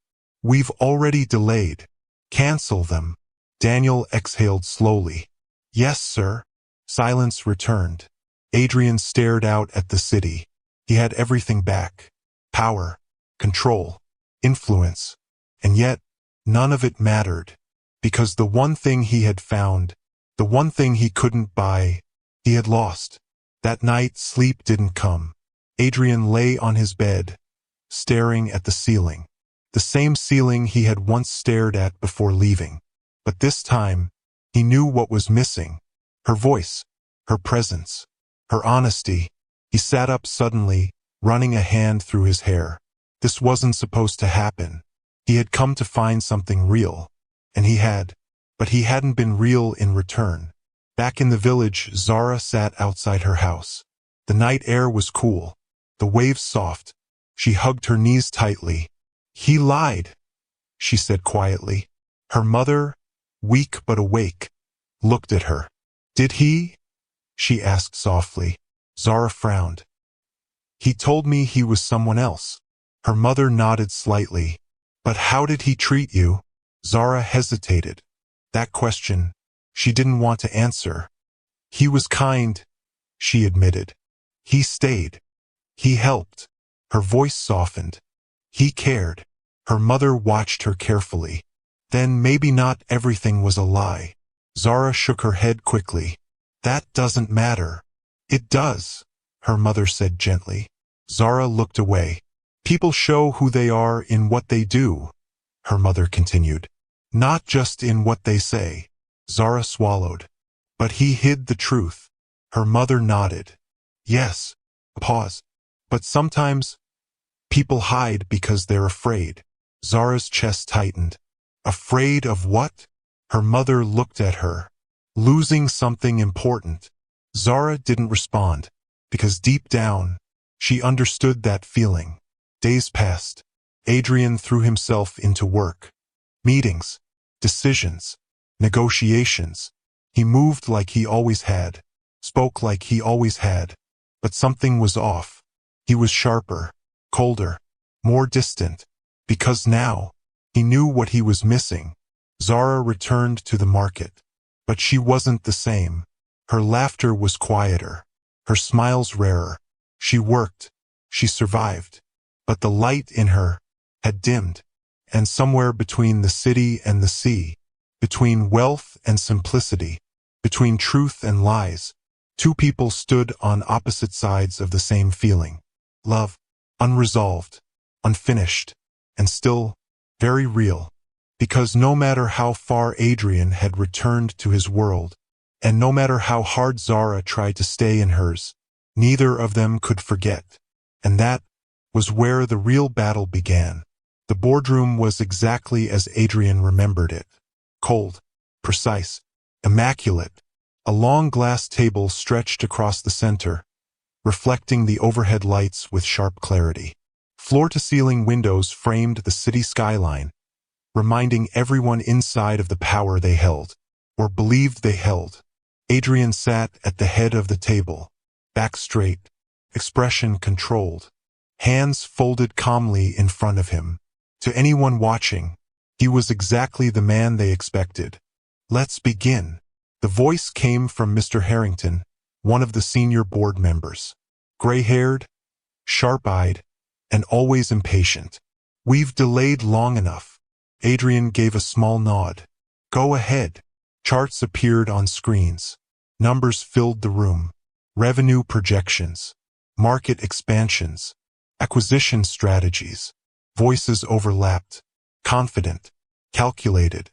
We've already delayed. Cancel them. Daniel exhaled slowly. Yes, sir. Silence returned. Adrian stared out at the city. He had everything back. Power, control, influence. And yet, none of it mattered. Because the one thing he had found, the one thing he couldn't buy, he had lost. That night, sleep didn't come. Adrian lay on his bed, staring at the ceiling. The same ceiling he had once stared at before leaving. But this time, he knew what was missing. Her voice, her presence, her honesty. He sat up suddenly, running a hand through his hair. This wasn't supposed to happen. He had come to find something real. And he had. But he hadn't been real in return. Back in the village, Zara sat outside her house. The night air was cool. The waves soft. She hugged her knees tightly. He lied, she said quietly. Her mother, weak but awake, looked at her. Did he? She asked softly. Zara frowned. He told me he was someone else. Her mother nodded slightly. But how did he treat you? Zara hesitated. That question, she didn't want to answer. He was kind, she admitted. He stayed. He helped. Her voice softened. He cared. Her mother watched her carefully. Then maybe not everything was a lie. Zara shook her head quickly. That doesn't matter. It does, her mother said gently. Zara looked away. People show who they are in what they do, her mother continued. Not just in what they say. Zara swallowed. But he hid the truth. Her mother nodded. Yes. A pause. But sometimes, people hide because they're afraid. Zara's chest tightened. Afraid of what? Her mother looked at her. Losing something important. Zara didn't respond, because deep down, she understood that feeling. Days passed. Adrian threw himself into work. Meetings, decisions, negotiations. He moved like he always had, spoke like he always had. But something was off. He was sharper, colder, more distant. Because now, he knew what he was missing. Zara returned to the market. But she wasn't the same. Her laughter was quieter. Her smiles rarer. She worked. She survived. But the light in her had dimmed. And somewhere between the city and the sea, between wealth and simplicity, between truth and lies, two people stood on opposite sides of the same feeling. Love, unresolved, unfinished, and still very real. Because no matter how far Adrian had returned to his world, and no matter how hard Zara tried to stay in hers, neither of them could forget. And that was where the real battle began. The boardroom was exactly as Adrian remembered it. Cold, precise, immaculate. A long glass table stretched across the center, reflecting the overhead lights with sharp clarity. Floor-to-ceiling windows framed the city skyline, reminding everyone inside of the power they held, or believed they held. Adrian sat at the head of the table, back straight, expression controlled, hands folded calmly in front of him. To anyone watching, he was exactly the man they expected. Let's begin. The voice came from Mr. Harrington, one of the senior board members. Gray-haired, sharp-eyed, and always impatient. We've delayed long enough. Adrian gave a small nod. Go ahead. Charts appeared on screens. Numbers filled the room. Revenue projections, market expansions, acquisition strategies. Voices overlapped. Confident, calculated,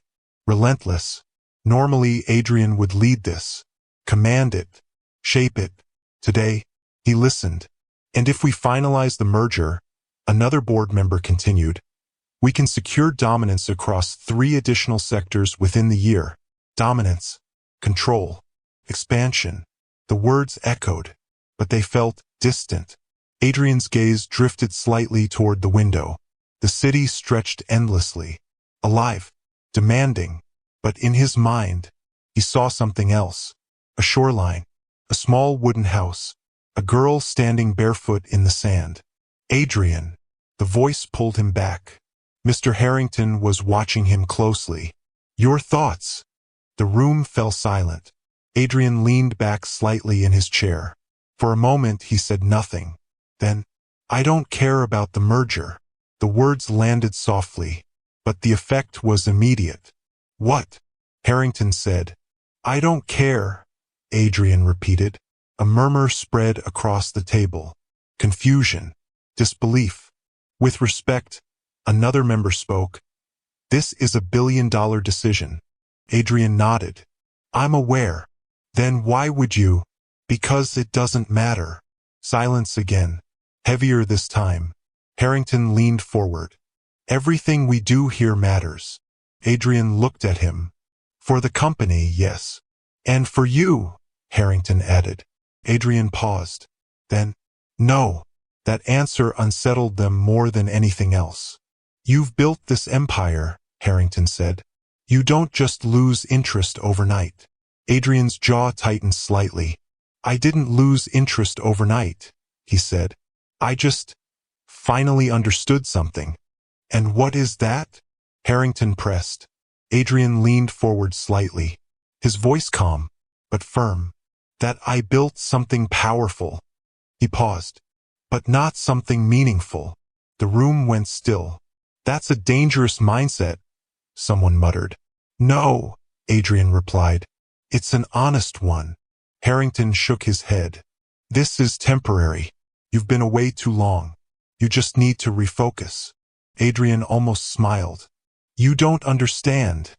relentless. Normally, Adrian would lead this, command it, shape it. Today, he listened. And if we finalize the merger, another board member continued, we can secure dominance across 3 additional sectors within the year. Dominance, control, expansion. The words echoed, but they felt distant. Adrian's gaze drifted slightly toward the window. The city stretched endlessly, alive, demanding. But in his mind, he saw something else. A shoreline, a small wooden house, a girl standing barefoot in the sand. Adrian, the voice pulled him back. Mr. Harrington was watching him closely. Your thoughts? The room fell silent. Adrian leaned back slightly in his chair. For a moment he said nothing. Then, I don't care about the merger. The words landed softly, but the effect was immediate. What? Harrington said. I don't care, Adrian repeated. A murmur spread across the table. Confusion. Disbelief. With respect, another member spoke. This is $1 billion decision. Adrian nodded. I'm aware. Then why would you? Because it doesn't matter. Silence again. Heavier this time. Harrington leaned forward. Everything we do here matters. Adrian looked at him. For the company, yes. And for you, Harrington added. Adrian paused. Then, no. That answer unsettled them more than anything else. You've built this empire, Harrington said. You don't just lose interest overnight. Adrian's jaw tightened slightly. I didn't lose interest overnight, he said. I just finally understood something. And what is that? Harrington pressed. Adrian leaned forward slightly, his voice calm, but firm. That I built something powerful. He paused. But not something meaningful. The room went still. That's a dangerous mindset, someone muttered. No, Adrian replied. It's an honest one. Harrington shook his head. This is temporary. You've been away too long. You just need to refocus. Adrian almost smiled. You don't understand,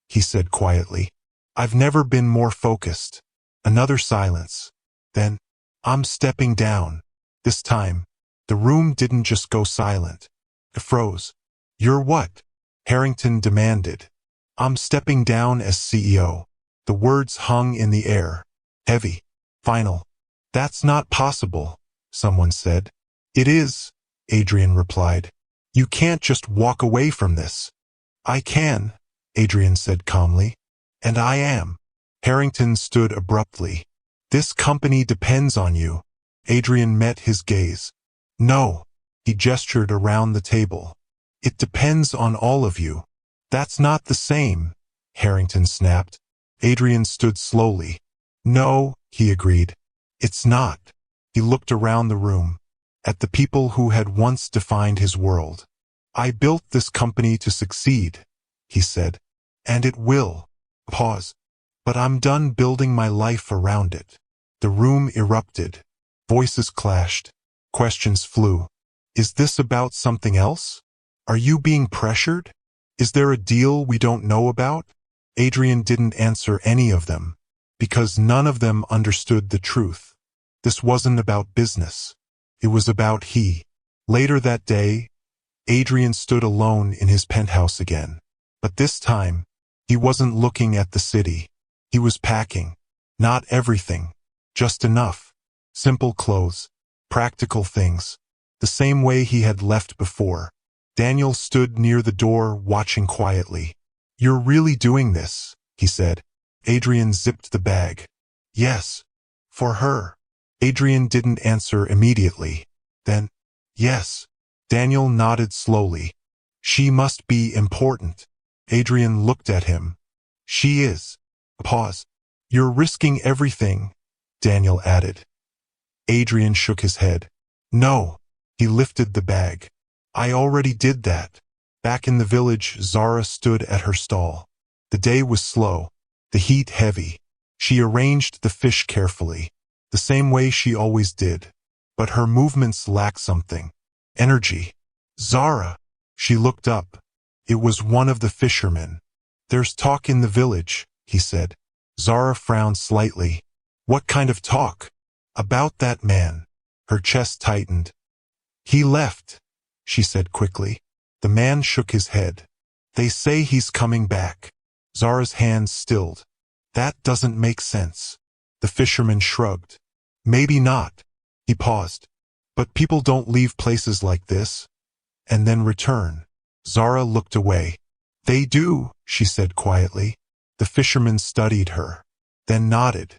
he said quietly. I've never been more focused. Another silence. Then, I'm stepping down. This time, the room didn't just go silent. It froze. You're what? Harrington demanded. I'm stepping down as CEO. The words hung in the air. Heavy. Final. That's not possible, someone said. It is, Adrian replied. You can't just walk away from this. I can, Adrian said calmly. And I am. Harrington stood abruptly. This company depends on you. Adrian met his gaze. No, he gestured around the table. It depends on all of you. That's not the same, Harrington snapped. Adrian stood slowly. No, he agreed. It's not. He looked around the room, at the people who had once defined his world. I built this company to succeed, he said. And it will. Pause. But I'm done building my life around it. The room erupted. Voices clashed. Questions flew. Is this about something else? Are you being pressured? Is there a deal we don't know about? Adrian didn't answer any of them, because none of them understood the truth. This wasn't about business. It was about he. Later that day, Adrian stood alone in his penthouse again. But this time, he wasn't looking at the city. He was packing. Not everything. Just enough. Simple clothes. Practical things. The same way he had left before. Daniel stood near the door, watching quietly. You're really doing this, he said. Adrian zipped the bag. Yes. For her. Adrian didn't answer immediately. Then, yes. Daniel nodded slowly. She must be important. Adrian looked at him. She is. Pause. You're risking everything, Daniel added. Adrian shook his head. No. He lifted the bag. I already did that. Back in the village, Zara stood at her stall. The day was slow, the heat heavy. She arranged the fish carefully, the same way she always did. But her movements lacked something. Energy. Zara. She looked up. It was one of the fishermen. There's talk in the village, he said. Zara frowned slightly. What kind of talk? About that man. Her chest tightened. He left, she said quickly. The man shook his head. They say he's coming back. Zara's hands stilled. That doesn't make sense. The fisherman shrugged. Maybe not. He paused. But people don't leave places like this and then return. Zara looked away. They do, she said quietly. The fisherman studied her, then nodded.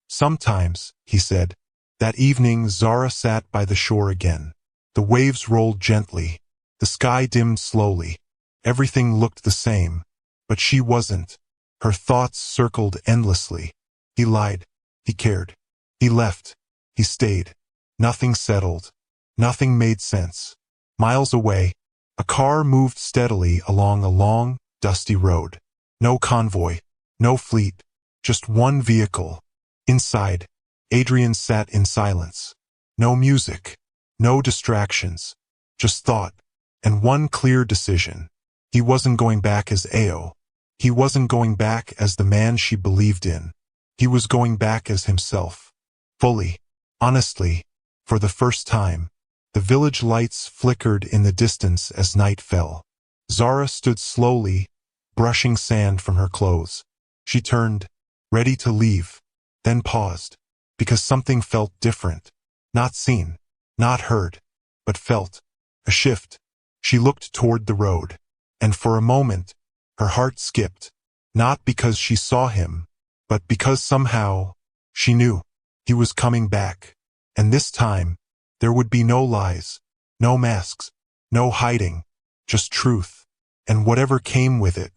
Sometimes, he said. That evening, Zara sat by the shore again. The waves rolled gently. The sky dimmed slowly. Everything looked the same, but she wasn't. Her thoughts circled endlessly. He lied. He cared. He left. He stayed. Nothing settled. Nothing made sense. Miles away, a car moved steadily along a long, dusty road. No convoy. No fleet. Just one vehicle. Inside, Adrian sat in silence. No music. No distractions. Just thought. And one clear decision. He wasn't going back as Ao. He wasn't going back as the man she believed in. He was going back as himself. Fully. Honestly. For the first time. The village lights flickered in the distance as night fell. Zara stood slowly, brushing sand from her clothes. She turned, ready to leave, then paused, because something felt different. Not seen, not heard, but felt. A shift. She looked toward the road, and for a moment, her heart skipped, not because she saw him, but because somehow, she knew, he was coming back. And this time, there would be no lies, no masks, no hiding, just truth, and whatever came with it.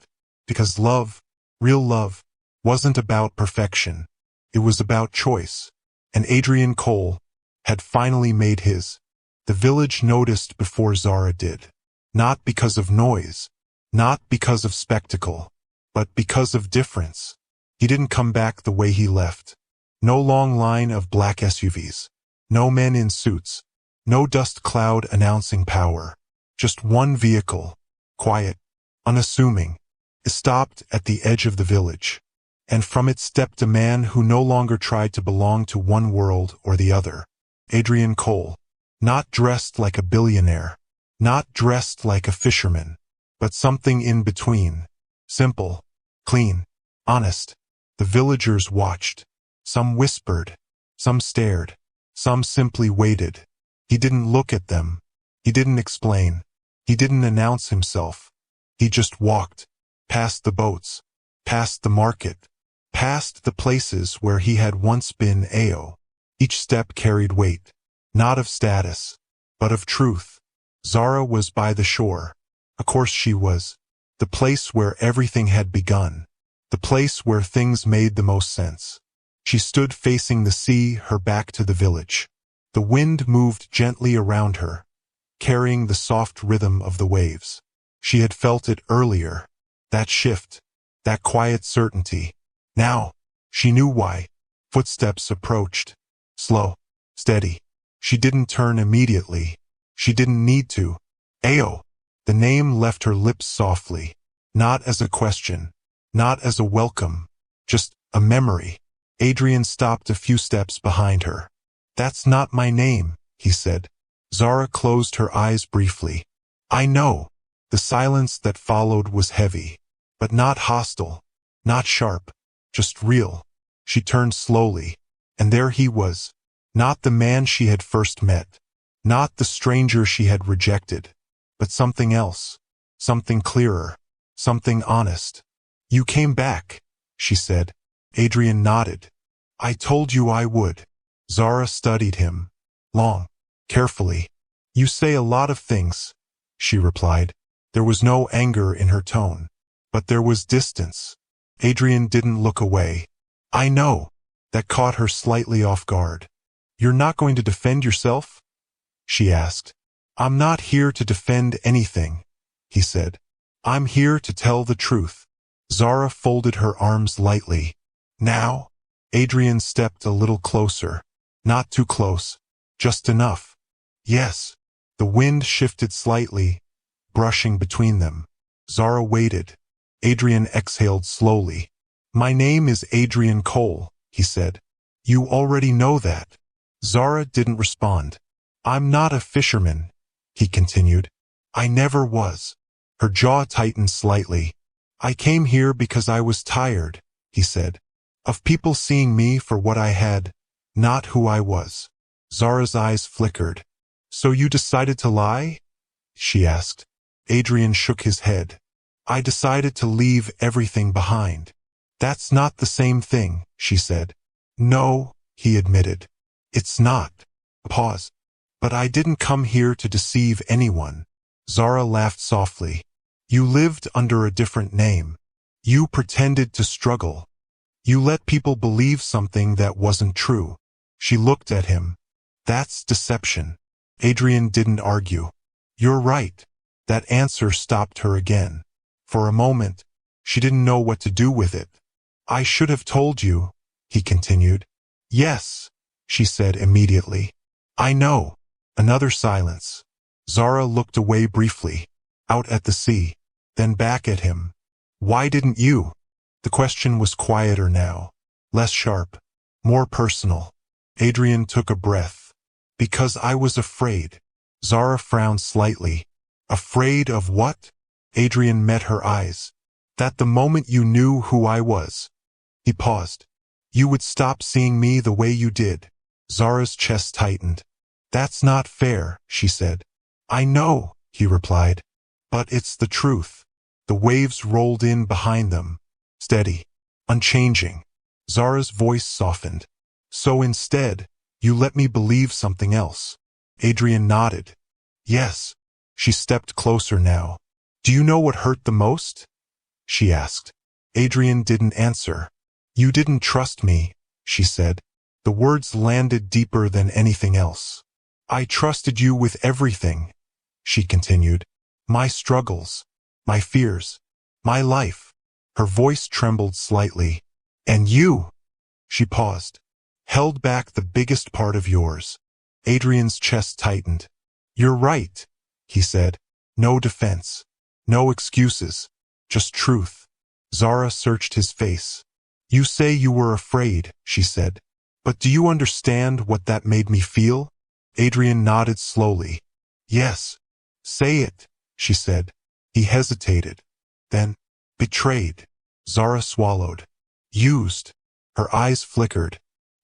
Because love, real love, wasn't about perfection. It was about choice. And Adrian Cole had finally made his. The village noticed before Zara did. Not because of noise, not because of spectacle, but because of difference. He didn't come back the way he left. No long line of black SUVs. No men in suits. No dust cloud announcing power. Just one vehicle. Quiet. Unassuming. It stopped at the edge of the village. And from it stepped a man who no longer tried to belong to one world or the other. Adrian Cole. Not dressed like a billionaire. Not dressed like a fisherman. But something in between. Simple. Clean. Honest. The villagers watched. Some whispered. Some stared. Some simply waited. He didn't look at them. He didn't explain. He didn't announce himself. He just walked. Past the boats. Past the market. Past the places where he had once been Ao. Each step carried weight. Not of status, but of truth. Zara was by the shore. Of course she was. The place where everything had begun. The place where things made the most sense. She stood facing the sea, her back to the village. The wind moved gently around her, carrying the soft rhythm of the waves. She had felt it earlier. That shift. That quiet certainty. Now, she knew why. Footsteps approached. Slow. Steady. She didn't turn immediately. She didn't need to. Ao. The name left her lips softly. Not as a question. Not as a welcome. Just a memory. Adrian stopped a few steps behind her. That's not my name, he said. Zara closed her eyes briefly. I know. The silence that followed was heavy. But not hostile. Not sharp. Just real. She turned slowly. And there he was. Not the man she had first met. Not the stranger she had rejected. But something else. Something clearer. Something honest. You came back, she said. Adrian nodded. I told you I would. Zara studied him. Long. Carefully. You say a lot of things, she replied. There was no anger in her tone. But there was distance. Adrian didn't look away. I know. That caught her slightly off guard. You're not going to defend yourself? She asked. I'm not here to defend anything, he said. I'm here to tell the truth. Zara folded her arms lightly. Now? Adrian stepped a little closer. Not too close. Just enough. Yes. The wind shifted slightly, brushing between them. Zara waited. Adrian exhaled slowly. My name is Adrian Cole, he said. You already know that. Zara didn't respond. I'm not a fisherman, he continued. I never was. Her jaw tightened slightly. I came here because I was tired, he said, of people seeing me for what I had, not who I was. Zara's eyes flickered. So you decided to lie? She asked. Adrian shook his head. I decided to leave everything behind. That's not the same thing, she said. No, he admitted. It's not. Pause. But I didn't come here to deceive anyone. Zara laughed softly. You lived under a different name. You pretended to struggle. You let people believe something that wasn't true. She looked at him. That's deception. Adrian didn't argue. You're right. That answer stopped her again. For a moment, she didn't know what to do with it. I should have told you, he continued. Yes, she said immediately. I know. Another silence. Zara looked away briefly, out at the sea, then back at him. Why didn't you? The question was quieter now, less sharp, more personal. Adrian took a breath. Because I was afraid. Zara frowned slightly. Afraid of what? Adrian met her eyes. That the moment you knew who I was. He paused. You would stop seeing me the way you did. Zara's chest tightened. That's not fair, she said. I know, he replied. But it's the truth. The waves rolled in behind them. Steady. Unchanging. Zara's voice softened. So instead, you let me believe something else. Adrian nodded. Yes. She stepped closer now. Do you know what hurt the most? She asked. Adrian didn't answer. You didn't trust me, she said. The words landed deeper than anything else. I trusted you with everything, she continued. My struggles, my fears, my life. Her voice trembled slightly. And you, she paused, held back the biggest part of yours. Adrian's chest tightened. You're right, he said. No defense, no excuses, just truth. Zara searched his face. You say you were afraid, she said. But do you understand what that made me feel? Adrian nodded slowly. Yes. Say it, she said. He hesitated. Then, betrayed. Zara swallowed. Used. Her eyes flickered.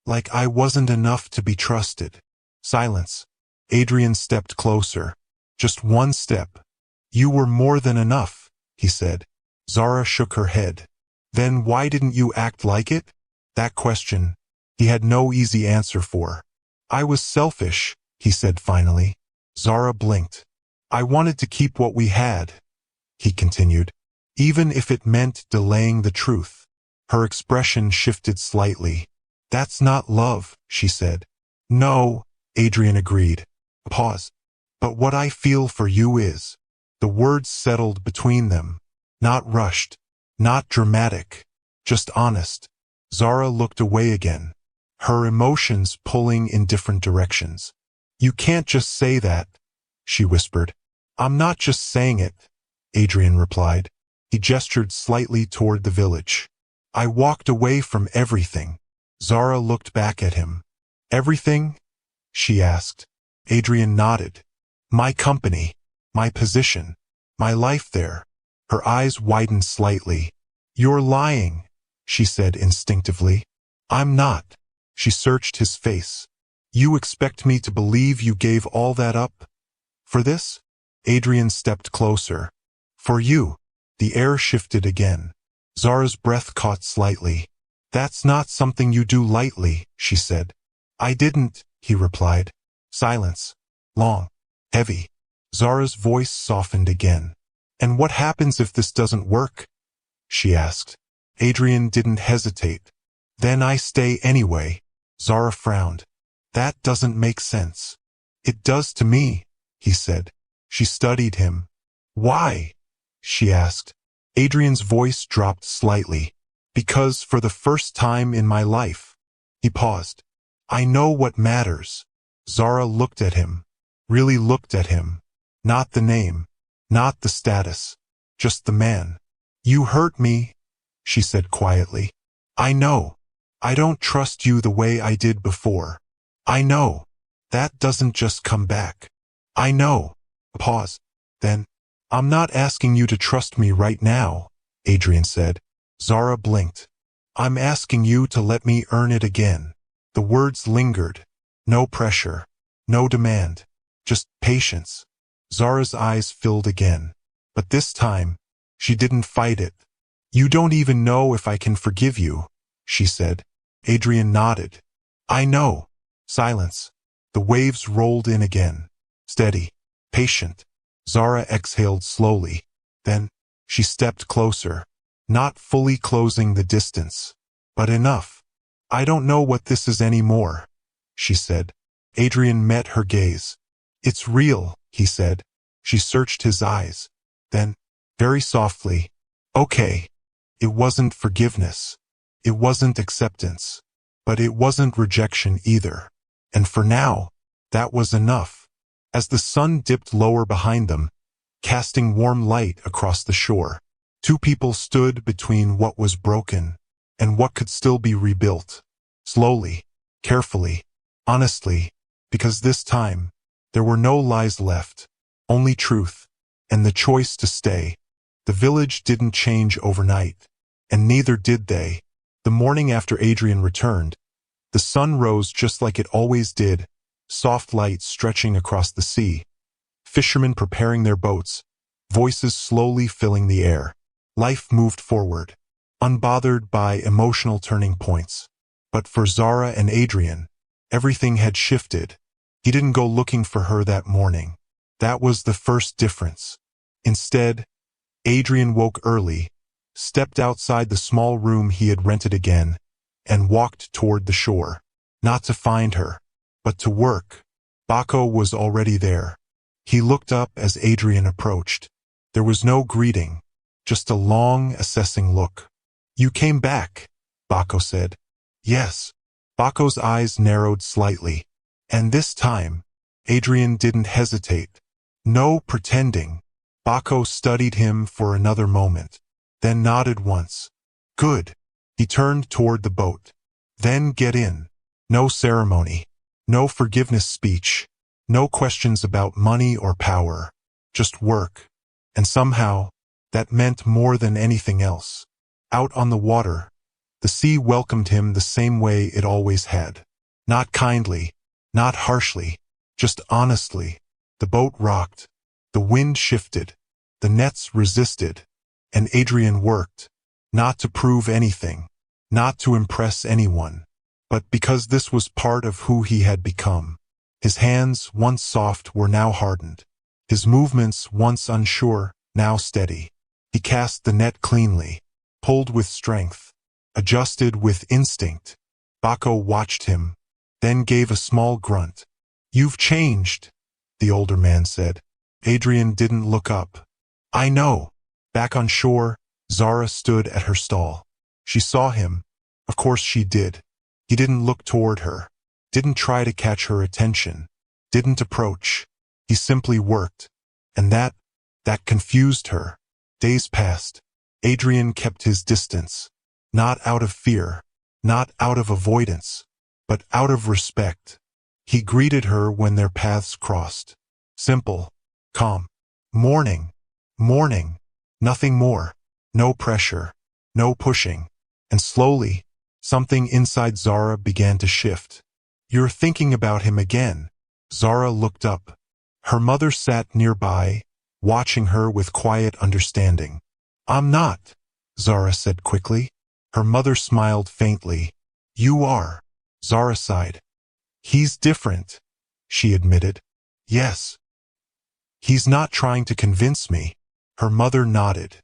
Like I wasn't enough to be trusted. Silence. Adrian stepped closer. Just one step. You were more than enough, he said. Zara shook her head. Then why didn't you act like it? That question, he had no easy answer for. I was selfish, he said finally. Zara blinked. I wanted to keep what we had, he continued, even if it meant delaying the truth. Her expression shifted slightly. That's not love, she said. No, Adrian agreed. Pause. But what I feel for you is. The words settled between them. Not rushed. Not dramatic. Just honest. Zara looked away again. Her emotions pulling in different directions. You can't just say that, she whispered. I'm not just saying it, Adrian replied. He gestured slightly toward the village. I walked away from everything. Zara looked back at him. Everything? She asked. Adrian nodded. My company, my position, my life there. Her eyes widened slightly. You're lying, she said instinctively. I'm not. She searched his face. You expect me to believe you gave all that up? For this? Adrian stepped closer. For you. The air shifted again. Zara's breath caught slightly. That's not something you do lightly, she said. I didn't, he replied. Silence. Long. Heavy. Zara's voice softened again. And what happens if this doesn't work? She asked. Adrian didn't hesitate. Then I stay anyway. Zara frowned. That doesn't make sense. It does to me, he said. She studied him. Why? She asked. Adrian's voice dropped slightly. Because for the first time in my life. He paused. I know what matters. Zara looked at him. Really looked at him. Not the name. Not the status. Just the man. You hurt me, she said quietly. I know. I don't trust you the way I did before. I know. That doesn't just come back. I know. Pause. Then, I'm not asking you to trust me right now, Adrian said. Zara blinked. I'm asking you to let me earn it again. The words lingered. No pressure. No demand. Just patience. Zara's eyes filled again. But this time, she didn't fight it. You don't even know if I can forgive you, she said. Adrian nodded. I know. Silence. The waves rolled in again. Steady. Patient. Zara exhaled slowly. Then, she stepped closer, not fully closing the distance. But enough. I don't know what this is anymore, she said. Adrian met her gaze. It's real, he said. She searched his eyes. Then, very softly, okay. It wasn't forgiveness. It wasn't acceptance. But it wasn't rejection either. And for now, that was enough. As the sun dipped lower behind them, casting warm light across the shore, two people stood between what was broken and what could still be rebuilt. Slowly, carefully, honestly, because this time, there were no lies left, only truth, and the choice to stay. The village didn't change overnight, and neither did they. The morning after Adrian returned, the sun rose just like it always did, soft light stretching across the sea. Fishermen preparing their boats, voices slowly filling the air. Life moved forward, unbothered by emotional turning points. But for Zara and Adrian, everything had shifted. He didn't go looking for her that morning. That was the first difference. Instead, Adrian woke early, stepped outside the small room he had rented again, and walked toward the shore. Not to find her, but to work. Baco was already there. He looked up as Adrian approached. There was no greeting, just a long, assessing look. You came back, Baco said. Yes. Baco's eyes narrowed slightly. And this time, Adrian didn't hesitate. No pretending. Baco studied him for another moment, then nodded once. Good. He turned toward the boat. Then get in. No ceremony. No forgiveness speech. No questions about money or power. Just work. And somehow, that meant more than anything else. Out on the water, the sea welcomed him the same way it always had. Not kindly, not harshly, just honestly. The boat rocked. The wind shifted. The nets resisted. And Adrian worked. Not to prove anything. Not to impress anyone. But because this was part of who he had become. His hands, once soft, were now hardened. His movements, once unsure, now steady. He cast the net cleanly, pulled with strength, adjusted with instinct. Baco watched him, then gave a small grunt. You've changed, the older man said. Adrian didn't look up. I know. Back on shore, Zara stood at her stall. She saw him. Of course she did. He didn't look toward her, didn't try to catch her attention, didn't approach. He simply worked. And that confused her. Days passed. Adrian kept his distance. Not out of fear, not out of avoidance, but out of respect. He greeted her when their paths crossed. Simple, calm. Morning, morning. Nothing more. No pressure, no pushing. And slowly, something inside Zara began to shift. You're thinking about him again. Zara looked up. Her mother sat nearby, watching her with quiet understanding. I'm not, Zara said quickly. Her mother smiled faintly. You are. Zara sighed. He's different, she admitted. Yes. He's not trying to convince me. Her mother nodded.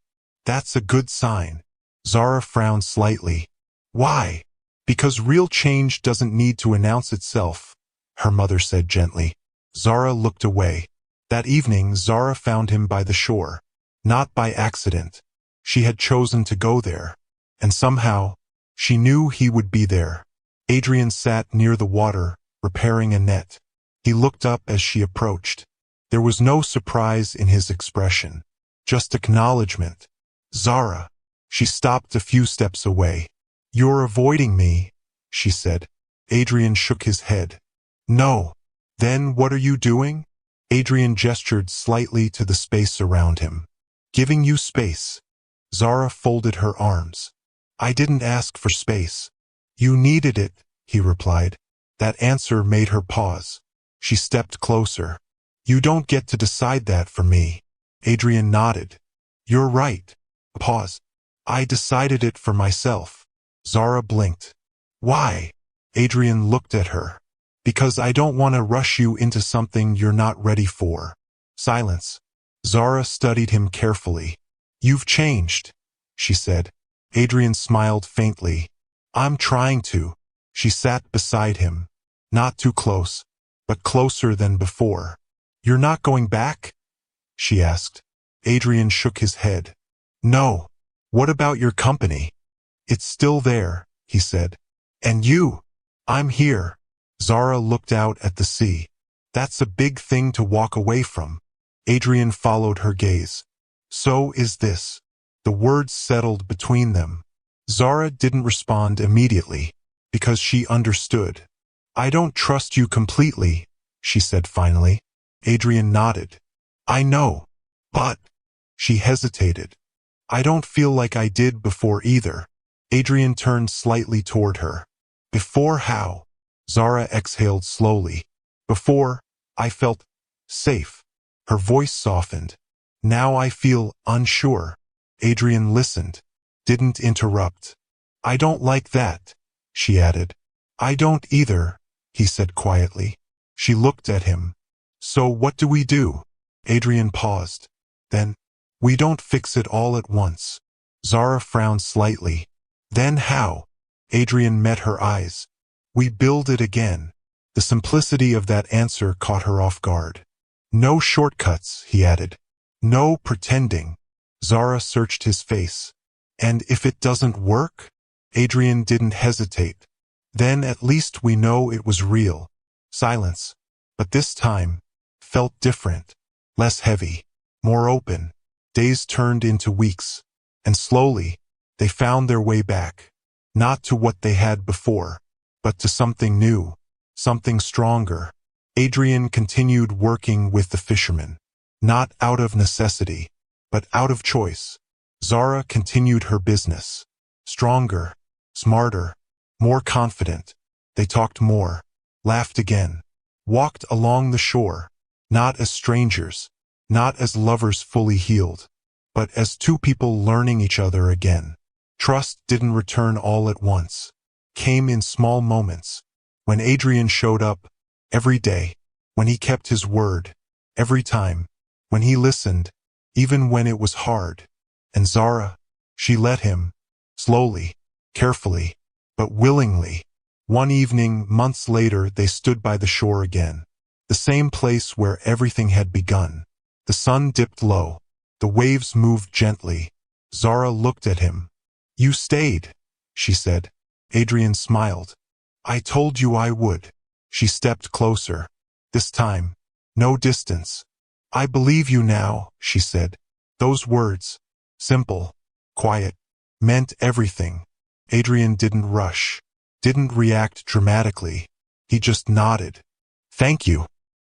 That's a good sign. Zara frowned slightly. Why? Because real change doesn't need to announce itself, her mother said gently. Zara looked away. That evening, Zara found him by the shore. Not by accident. She had chosen to go there. And somehow, she knew he would be there. Adrian sat near the water, repairing a net. He looked up as she approached. There was no surprise in his expression. Just acknowledgement. Zara. She stopped a few steps away. You're avoiding me, she said. Adrian shook his head. No. Then what are you doing? Adrian gestured slightly to the space around him. Giving you space. Zara folded her arms. I didn't ask for space. You needed it, he replied. That answer made her pause. She stepped closer. You don't get to decide that for me. Adrian nodded. You're right. Pause. I decided it for myself. Zara blinked. Why? Adrian looked at her. Because I don't want to rush you into something you're not ready for. Silence. Zara studied him carefully. "You've changed," she said. Adrian smiled faintly. "I'm trying to." She sat beside him. Not too close, but closer than before. "You're not going back?" she asked. Adrian shook his head. "No." "What about your company?" "It's still there," he said. "And you?" "I'm here." Zara looked out at the sea. "That's a big thing to walk away from." Adrian followed her gaze. "So is this." The words settled between them. Zara didn't respond immediately, because she understood. "I don't trust you completely," she said finally. Adrian nodded. "I know. But—" She hesitated. "I don't feel like I did before either." Adrian turned slightly toward her. "Before how?" Zara exhaled slowly. "Before, I felt safe." Her voice softened. "Now I feel unsure." Adrian listened, didn't interrupt. "I don't like that," she added. "I don't either," he said quietly. She looked at him. "So what do we do?" Adrian paused. "Then, we don't fix it all at once." Zara frowned slightly. "Then how?" Adrian met her eyes. "We build it again." The simplicity of that answer caught her off guard. "No shortcuts," he added. "No pretending." Zara searched his face. "And if it doesn't work?" Adrian didn't hesitate. "Then at least we know it was real." Silence. But this time, felt different. Less heavy. More open. Days turned into weeks. And slowly, they found their way back. Not to what they had before, but to something new. Something stronger. Adrian continued working with the fisherman. Not out of necessity, but out of choice. Zara continued her business. Stronger, smarter, more confident. They talked more, laughed again, walked along the shore, not as strangers, not as lovers fully healed, but as two people learning each other again. Trust didn't return all at once. Came in small moments. When Adrian showed up, every day. When he kept his word, every time. When he listened, even when it was hard. And Zara, she let him. Slowly, carefully, but willingly. One evening, months later, they stood by the shore again. The same place where everything had begun. The sun dipped low. The waves moved gently. Zara looked at him. "You stayed," she said. Adrian smiled. "I told you I would." She stepped closer. This time, no distance. "I believe you now," she said. Those words, simple, quiet, meant everything. Adrian didn't rush, didn't react dramatically. He just nodded. "Thank you."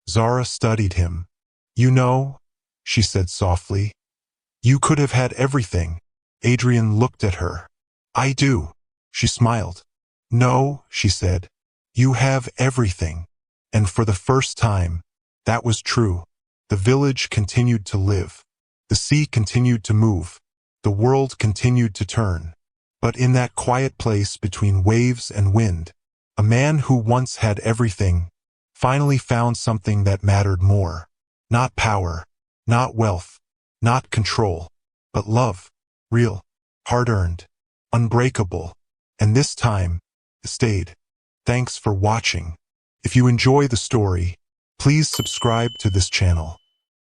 Zara studied him. "You know," she said softly, "you could have had everything." Adrian looked at her. "I do." She smiled. "No," she said, "you have everything." And for the first time, that was true. The village continued to live. The sea continued to move. The world continued to turn. But in that quiet place between waves and wind, a man who once had everything finally found something that mattered more. Not power, not wealth, not control, but love. Real, hard-earned, unbreakable. And this time, it stayed. Thanks for watching. If you enjoy the story, please subscribe to this channel.